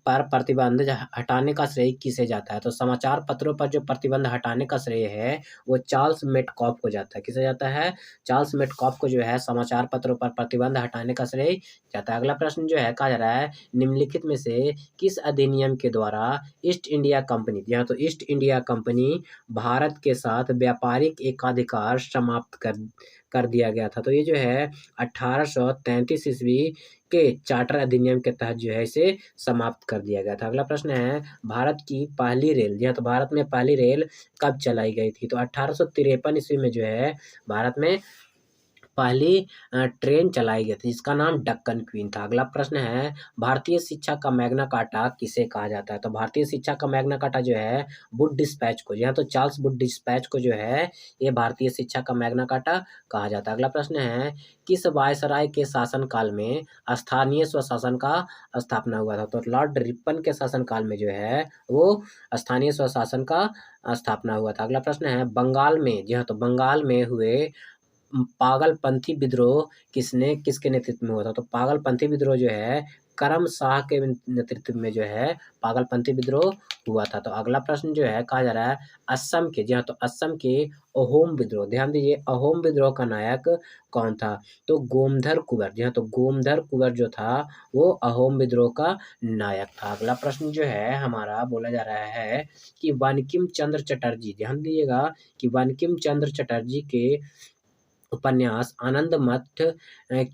पर प्रतिबंध हटाने का श्रेय किसे जाता है? तो समाचार पत्रों पर जो प्रतिबंध हटाने का श्रेय है वो चार्ल्स मेटकॉफ को जाता है। किसे जाता है? चार्ल्स मेटकॉफ को जो है समाचार पत्रों पर प्रतिबंध हटाने का श्रेय जाता है। अगला प्रश्न जो है कहा जा रहा है, निम्नलिखित में से किस अधिनियम के द्वारा ईस्ट इंडिया कंपनी, यहाँ तो ईस्ट इंडिया कंपनी भारत के साथ व्यापारिक एकाधिकार समाप्त कर दिया गया था? तो ये जो है 1833 ईस्वी के चार्टर अधिनियम के तहत जो है इसे समाप्त कर दिया गया था। अगला प्रश्न है, भारत की पहली रेल, जी हाँ, तो भारत में पहली रेल कब चलाई गई थी? तो 1853 ईस्वी में जो है भारत में पहली ट्रेन चलाई गई थी, जिसका नाम डक्कन क्वीन था। अगला प्रश्न है, भारतीय शिक्षा का मैग्ना कार्टा किसे कहा जाता है? तो भारतीय शिक्षा का मैग्ना कार्टा जो है वुड डिस्पैच को, यहाँ तो चार्ल्स वुड डिस्पैच को जो है ये भारतीय शिक्षा का मैग्ना कार्टा कहा जाता है। अगला प्रश्न है, किस वायसराय के शासन काल में स्थानीय स्वशासन का स्थापना हुआ था? तो लॉर्ड रिपन के शासन काल में जो है वो स्थानीय स्वशासन का स्थापना हुआ था। अगला प्रश्न है, बंगाल में, जी हाँ, तो बंगाल में हुए पागलपंथी विद्रोह किसके नेतृत्व में हुआ था? तो पागलपंथी विद्रोह जो है करम शाह के नेतृत्व में जो है पागलपंथी विद्रोह हुआ था। तो अगला प्रश्न जो है कहा जा रहा है, असम के, जी हाँ, तो असम के अहोम विद्रोह, ध्यान दीजिए, अहोम विद्रोह का नायक कौन था? तो गोमधर कुंवर। जी हाँ, तो गोमधर कुंवर जो था वो अहोम विद्रोह का नायक था। अगला प्रश्न जो है हमारा बोला जा रहा है कि बंकिम चंद्र चटर्जी, ध्यान दीजिएगा कि बंकिम चंद्र चटर्जी के उपन्यास आनंद मठ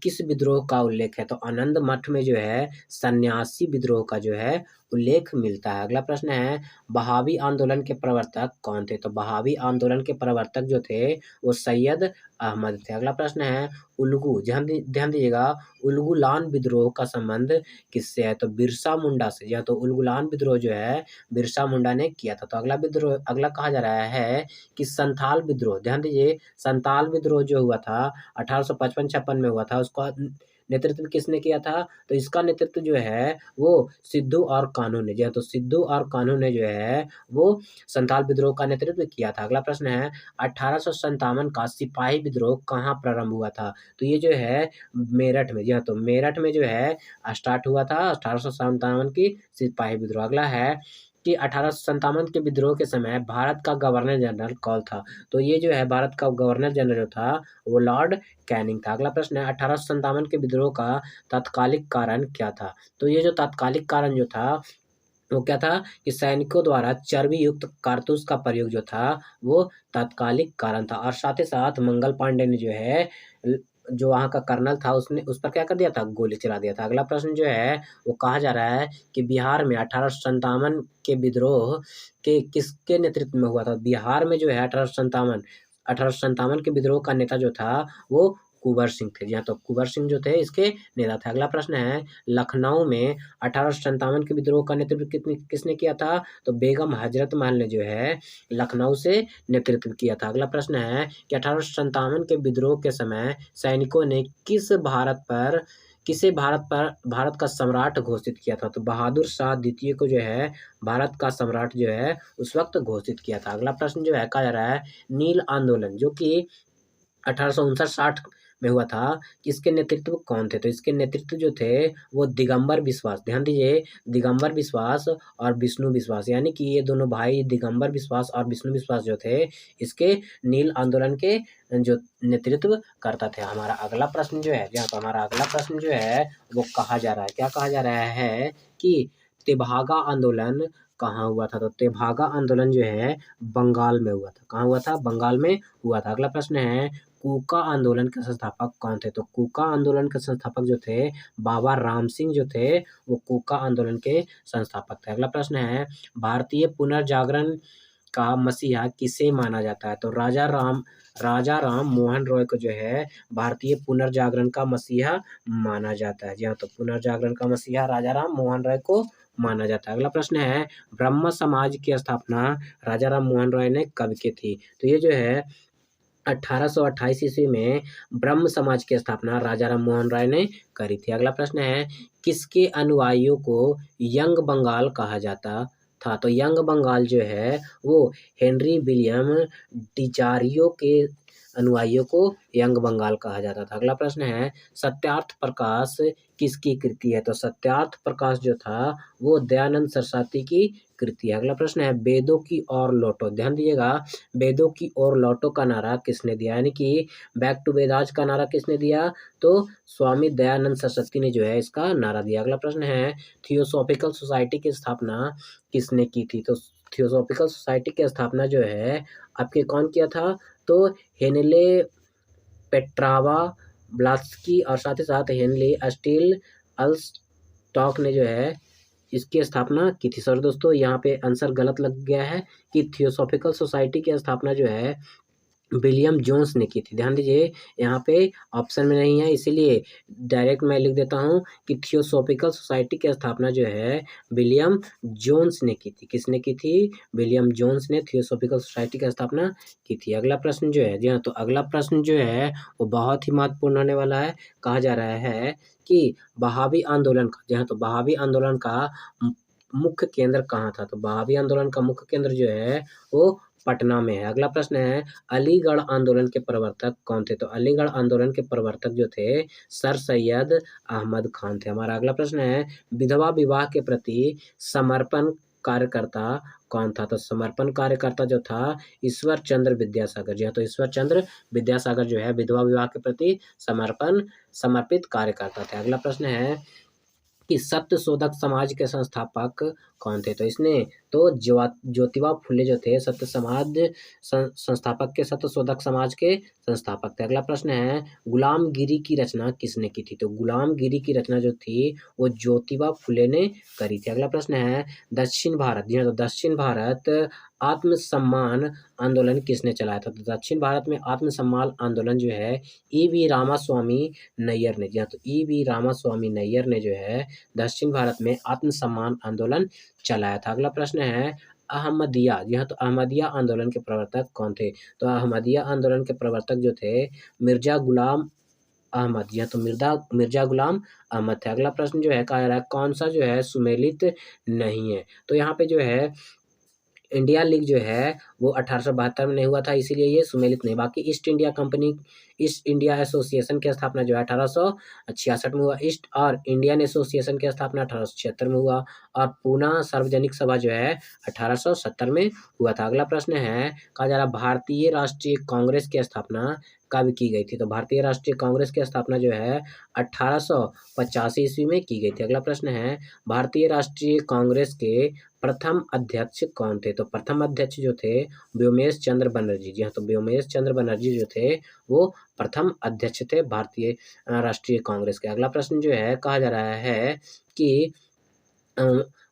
किस विद्रोह का उल्लेख है? तो आनंद मठ में जो है सन्यासी विद्रोह का जो है उल्लेख मिलता है। अगला प्रश्न है, बहावी आंदोलन के प्रवर्तक कौन थे? तो बहावी आंदोलन के प्रवर्तक जो थे वो सैयद अहमद थे। अगला प्रश्न है, उल्गू, ध्यान दीजिएगा, उल्गुलान विद्रोह का संबंध किससे है? तो बिरसा मुंडा से। जी हाँ, तो उल्गुलान विद्रोह जो है बिरसा मुंडा ने किया था। तो अगला कहा जा रहा है कि संथाल विद्रोह, ध्यान दीजिए, संथाल विद्रोह जो हुआ था 1855-56 में हुआ था, उसका नेतृत्व किसने किया था? तो इसका नेतृत्व जो है वो सिद्धू और कान्हू ने, जी हाँ, तो सिद्धू और कान्हू ने जो है वो संथाल विद्रोह का नेतृत्व किया था। अगला प्रश्न है, 1857 का सिपाही विद्रोह कहाँ प्रारंभ हुआ था? तो ये जो है मेरठ में, जी हाँ, तो मेरठ में जो है स्टार्ट हुआ था 1857 की सिपाही विद्रोह। अगला है कि 1857 के विद्रोह के समय भारत का गवर्नर जनरल कौन था? तो ये जो है भारत का गवर्नर जनरल जो था वो लॉर्ड कैनिंग था। अगला प्रश्न है, 1857 के विद्रोह का तात्कालिक कारण क्या था? तो ये जो तात्कालिक कारण जो था वो क्या था कि सैनिकों द्वारा चर्बी युक्त कारतूस का प्रयोग जो था वो तात्कालिक कारण था। और साथ ही साथ मंगल पांडे ने जो है जो वहाँ का कर्नल था उसने उस पर क्या कर दिया था? गोली चला दिया था। अगला प्रश्न जो है वो कहा जा रहा है कि बिहार में 1857 के विद्रोह के किसके नेतृत्व में हुआ था? बिहार में जो है 1857 के विद्रोह का नेता जो था वो कुंवर सिंह थे। जी हाँ, तो कुंवर सिंह जो थे इसके नेता थे। अगला प्रश्न है, लखनऊ में 1857 के विद्रोह का नेतृत्व किसने किया था? तो बेगम हजरत महल ने जो है लखनऊ से नेतृत्व किया था। अगला प्रश्न है कि 1857 के विद्रोह के समय सैनिकों ने भारत का सम्राट घोषित किया था? तो बहादुर शाह द्वितीय को जो है भारत का सम्राट जो है उस वक्त घोषित किया था। अगला प्रश्न जो है कहा जा रहा है, नील आंदोलन जो कि 1859-60 में हुआ था, इसके नेतृत्व कौन थे? तो इसके नेतृत्व जो थे वो दिगंबर बिश्वास, ध्यान दीजिए, दिगंबर बिश्वास और विष्णु बिश्वास, यानी कि ये दोनों भाई दिगंबर बिश्वास और विष्णु बिश्वास जो थे इसके नील आंदोलन के जो नेतृत्व करता थे। हमारा अगला प्रश्न जो है, जहाँ पर हमारा अगला प्रश्न जो है वो कहा जा रहा है, क्या कहा जा रहा है कि तेभागा आंदोलन कहाँ हुआ था? तो तेभागा आंदोलन जो है बंगाल में हुआ था। कहाँ हुआ था? बंगाल में हुआ था। अगला प्रश्न है, कूका आंदोलन के संस्थापक कौन थे? तो कूका आंदोलन के संस्थापक जो थे बाबा राम सिंह जो थे वो कूका आंदोलन के संस्थापक थे। अगला प्रश्न है, भारतीय पुनर्जागरण का मसीहा किसे माना जाता है? तो राजा राम मोहन रॉय को जो है भारतीय पुनर्जागरण का मसीहा माना जाता है। जी हाँ, तो पुनर्जागरण का मसीहा राजा राम मोहन रॉय को माना जाता है। अगला प्रश्न है, ब्रह्म समाज की स्थापना राजा राम मोहन रॉय ने कब की थी? तो ये जो है 1828 ईस्वी में ब्रह्म समाज की स्थापना राजा राम मोहन राय ने करी थी। अगला प्रश्न है, किसके अनुयायियों को यंग बंगाल कहा जाता था? तो यंग बंगाल जो है वो हेनरी विलियम डिजारियो के अनुयायियों को यंग बंगाल कहा जाता था। अगला प्रश्न है, सत्यार्थ प्रकाश किसकी कृति है? तो सत्यार्थ प्रकाश जो था वो दयानंद सरस्वती की कृति है। अगला प्रश्न है, वेदों की ओर लौटो, ध्यान दीजिएगा, वेदों की ओर लौटो का नारा किसने दिया? यानी कि बैक टू वेदास का नारा किसने दिया? तो स्वामी दयानंद सरस्वती ने जो है इसका नारा दिया। अगला प्रश्न है, थियोसॉफिकल सोसाइटी की स्थापना किसने की थी? तो थियोसॉफिकल सोसाइटी की स्थापना जो है आपके कौन किया था? तो हेनले पेट्रावा ब्लास्की और साथ ही साथ हेनली स्टील अल्स्टॉक ने जो है इसकी स्थापना की थी। सर दोस्तों यहाँ पे आंसर गलत लग गया है कि थियोसॉफिकल सोसाइटी की स्थापना जो है विलियम जोन्स ने की थी। ध्यान दीजिए यहाँ पे ऑप्शन में नहीं है, इसीलिए डायरेक्ट मैं लिख देता हूँ कि थियोसॉफिकल सोसाइटी की स्थापना जो है विलियम जोन्स ने की थी। किसने की थी? विलियम जोन्स ने थियोसॉफिकल सोसाइटी की स्थापना की थी। अगला प्रश्न जो है, जी हाँ, तो अगला प्रश्न जो है वो बहुत ही महत्वपूर्ण होने वाला है। कहा जा रहा है कि बहावी आंदोलन का, जी हाँ, तो बहावी आंदोलन का मुख्य केंद्र कहाँ था? तो बहावी आंदोलन का मुख्य केंद्र जो है वो पटना में है। अगला प्रश्न है, अलीगढ़ आंदोलन के प्रवर्तक कौन थे? तो अलीगढ़ आंदोलन के प्रवर्तक जो थे सर सैयद अहमद खान थे। हमारा अगला प्रश्न है, विधवा विवाह के प्रति समर्पण कार्यकर्ता कौन था? तो समर्पण कार्यकर्ता जो था ईश्वर चंद्र विद्यासागर। जी हाँ, तो ईश्वर चंद्र विद्यासागर जो है विधवा विवाह के प्रति समर्पित कार्यकर्ता थे। अगला प्रश्न है कि सत्य शोधक समाज के संस्थापक कौन थे? तो इसने तो ज्योतिबा फुले जो थे सत्य समाज संस्थापक के सत्य शोधक समाज के संस्थापक थे। अगला प्रश्न है, गुलामगिरी की रचना किसने की थी? तो गुलामगिरी की रचना जो थी वो ज्योतिबा फुले ने करी थी। अगला प्रश्न है, दक्षिण भारत, जी हाँ, तो दक्षिण भारत आत्मसम्मान आंदोलन किसने चलाया था? तो दक्षिण भारत में आत्मसम्मान आंदोलन जो है ई.वी. रामास्वामी नैयर ने, जी हाँ, तो ई.वी. रामास्वामी नैयर ने जो है दक्षिण भारत में आत्मसम्मान आंदोलन चलाया था। अगला प्रश्न है, अहमदिया, जी हाँ, तो अहमदिया आंदोलन के प्रवर्तक कौन थे? तो अहमदिया आंदोलन के प्रवर्तक जो थे मिर्जा गुलाम अहमद, जी हाँ, तो मिर्जा गुलाम अहमद थे। अगला प्रश्न जो है कहा जा रहा है, कौन सा जो है सुमेलित नहीं है? तो यहाँ पे जो है इंडिया लीग जो है वो 1872 में नहीं हुआ था, इसीलिए ये सुमेलित नहीं। बाकी ईस्ट इंडिया एसोसिएशन की स्थापना जो है 1866 में हुआ। ईस्ट और इंडियन एसोसिएशन की स्थापना 1876 में हुआ और पूना सार्वजनिक सभा जो है 1870 में हुआ था। अगला प्रश्न है, कहा जा रहा भारतीय राष्ट्रीय कांग्रेस की स्थापना कब की गई थी? तो भारतीय राष्ट्रीय कांग्रेस की स्थापना जो है 1885 ईस्वी में की गई थी। अगला प्रश्न है, भारतीय राष्ट्रीय कांग्रेस के प्रथम अध्यक्ष कौन थे? तो प्रथम अध्यक्ष जो थे व्योमेश चंद्र बनर्जी। जी हाँ, तो व्योमेश चंद्र बनर्जी जो थे वो प्रथम अध्यक्ष थे भारतीय राष्ट्रीय कांग्रेस के। अगला प्रश्न जो है कहा जा रहा है कि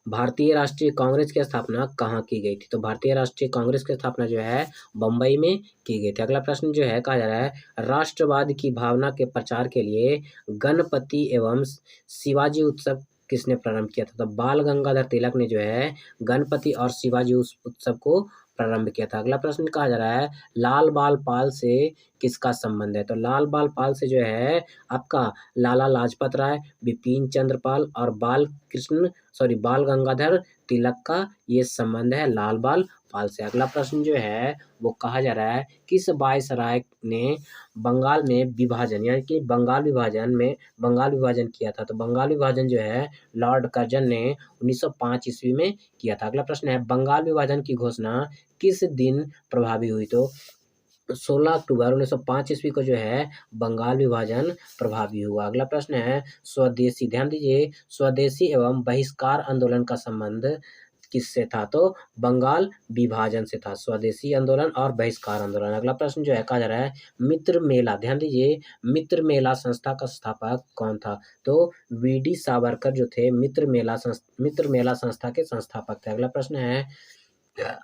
भारतीय राष्ट्रीय कांग्रेस की स्थापना कहाँ की गई थी? तो भारतीय राष्ट्रीय कांग्रेस की स्थापना जो है बम्बई में की गई थी। अगला प्रश्न जो है कहा जा रहा है राष्ट्रवाद की भावना के प्रचार के लिए गणपति एवं शिवाजी उत्सव किसने प्रारंभ किया था? तो बाल गंगाधर तिलक ने जो है गणपति और शिवाजी उस उत्सव को प्रारंभ किया था। अगला प्रश्न कहा जा रहा है लाल बाल पाल से किसका संबंध है? तो लाल बाल पाल से जो है आपका लाला लाजपत राय, बिपिन चंद्र पाल और बाल गंगाधर तिलक का ये संबंध है लाल बाल पाल से। अगला प्रश्न जो है वो कहा जा रहा है किस वायसराय ने बंगाल में विभाजन यानी कि बंगाल विभाजन किया था? तो बंगाल विभाजन जो है लॉर्ड कर्जन ने 1905 ईस्वी में किया था। अगला प्रश्न है बंगाल विभाजन की घोषणा किस दिन प्रभावी हुई? तो 16 अक्टूबर 1905 ईस्वी को जो है बंगाल विभाजन प्रभावी हुआ। अगला प्रश्न है स्वदेशी, ध्यान दीजिए स्वदेशी एवं बहिष्कार आंदोलन का संबंध किससे था? तो बंगाल विभाजन से था, स्वदेशी आंदोलन और बहिष्कार आंदोलन। अगला प्रश्न जो है कहा जा रहा है मित्र मेला, ध्यान दीजिए मित्र मेला संस्था का संस्थापक कौन था? तो वीडी सावरकर जो थे मित्र मेला संस्था के संस्थापक थे। अगला प्रश्न है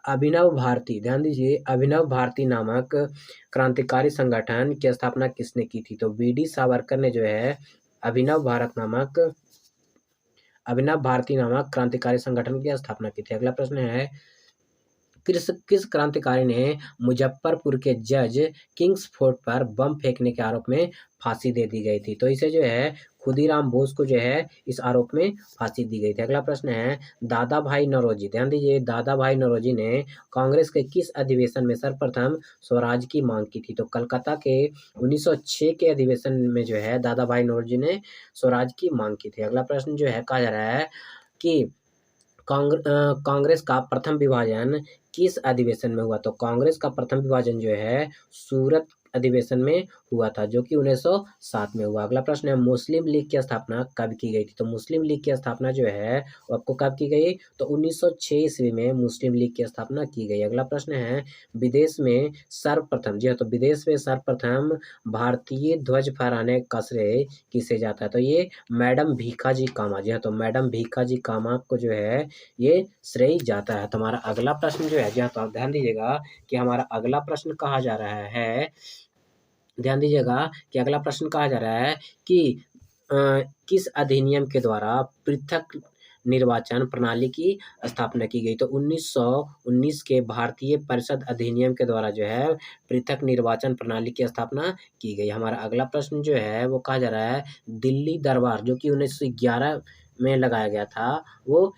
अभिनव भारती, ध्यान दीजिए अभिनव भारती नामक क्रांतिकारी संगठन की स्थापना किसने की थी? तो वीडी सावरकर ने जो है अभिनव भारती नामक क्रांतिकारी संगठन की स्थापना की थी। अगला प्रश्न है किस क्रांतिकारी ने मुजफ्फरपुर के जज किंग्सफोर्ड पर बम फेंकने के आरोप में फांसी दे दी गई थी? तो इसे जो है खुदीराम बोस को जो है इस आरोप में फांसी दी गई थी। अगला प्रश्न है दादा भाई नौरोजी, ध्यान दीजिए दादा भाई नौरोजी ने कांग्रेस के किस अधिवेशन में सर्वप्रथम स्वराज की मांग की थी? तो कलकत्ता के 1906 के अधिवेशन में जो है दादा भाई नौरोजी ने स्वराज की मांग की थी। अगला प्रश्न जो है कहा जा रहा है कि कांग्रेस का प्रथम विभाजन किस अधिवेशन में हुआ? तो कांग्रेस का प्रथम विभाजन जो है सूरत अधिवेशन में हुआ था जो कि 1907 में हुआ। अगला प्रश्न है मुस्लिम लीग की स्थापना कब की गई थी? तो मुस्लिम लीग की स्थापना जो है वो आपको कब की गई? तो 1906 ईस्वी में मुस्लिम लीग की स्थापना की गई। अगला प्रश्न है विदेश में सर्वप्रथम, जी हाँ, तो विदेश में सर्वप्रथम भारतीय ध्वज फहराने का श्रेय किसे जाता है? तो ये मैडम भीखाजी कामा, जी हाँ, तो मैडम भीखाजी कामा को जो है ये श्रेय जाता है। तो हमारा अगला प्रश्न जो है जी हाँ, तो आप ध्यान दीजिएगा कि हमारा अगला प्रश्न कहा जा रहा है, ध्यान दीजिएगा कि अगला प्रश्न कहा जा रहा है कि किस अधिनियम के द्वारा पृथक निर्वाचन प्रणाली की स्थापना की गई? तो 1919 के भारतीय परिषद अधिनियम के द्वारा जो है पृथक निर्वाचन प्रणाली की स्थापना की गई। हमारा अगला प्रश्न जो है वो कहा जा रहा है दिल्ली दरबार जो कि 1911 में लगाया गया था वो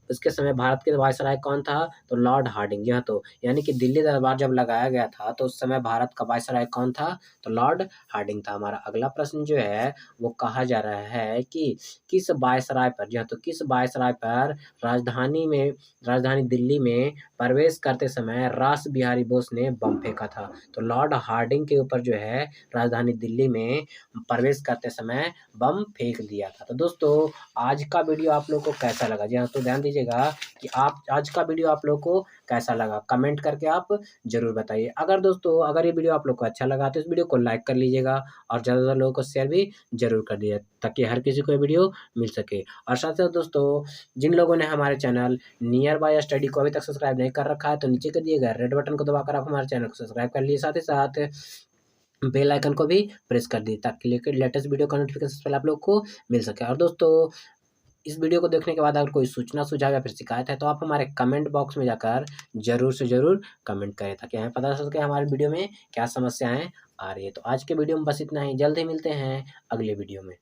उसके समय भारत के वायसराय कौन था? तो लॉर्ड हार्डिंग। यह तो यानी कि दिल्ली दरबार जब लगाया गया था तो उस समय भारत का वायसराय कौन था? तो लॉर्ड हार्डिंग था। हमारा अगला प्रश्न जो है वो कहा जा रहा है कि किस वायसराय पर, जी हाँ, तो किस वायसराय पर राजधानी दिल्ली में प्रवेश करते समय रास बिहारी बोस ने बम फेंका था? तो लॉर्ड हार्डिंग के ऊपर जो है राजधानी दिल्ली में प्रवेश करते समय बम फेंक दिया था। तो दोस्तों आज का वीडियो आप लोग को कैसा लगा? जी हाँ, तो ध्यान दीजिएगा कि आप आज का वीडियो आप लोग को कैसा लगा कमेंट करके आप जरूर बताइए। अगर ये वीडियो आप लोग को अच्छा लगा तो इस वीडियो को लाइक कर लीजिएगा और ज़्यादा से ज़्यादा लोगों को शेयर भी जरूर कर दीजिए ताकि हर किसी को ये वीडियो मिल सके। और साथ साथ दोस्तों जिन लोगों ने हमारे चैनल नियर बाय स्टडी को अभी तक सब्सक्राइब नहीं कर रखा है तो नीचे के दिए गए रेड बटन को दबाकर आप हमारे चैनल को सब्सक्राइब कर लीजिए, साथ ही साथ बेल आइकन को भी प्रेस कर दी ताकि लेटेस्ट वीडियो का नोटिफिकेशन पहले आप लोग को मिल सके। और दोस्तों इस वीडियो को देखने के बाद अगर कोई सूचना सुझाव या फिर शिकायत है तो आप हमारे कमेंट बॉक्स में जाकर जरूर से जरूर कमेंट करें ताकि हमें पता चल सके हमारे वीडियो में क्या समस्याएं आ रही है। तो आज के वीडियो में बस इतना ही, जल्द ही मिलते हैं अगले वीडियो में।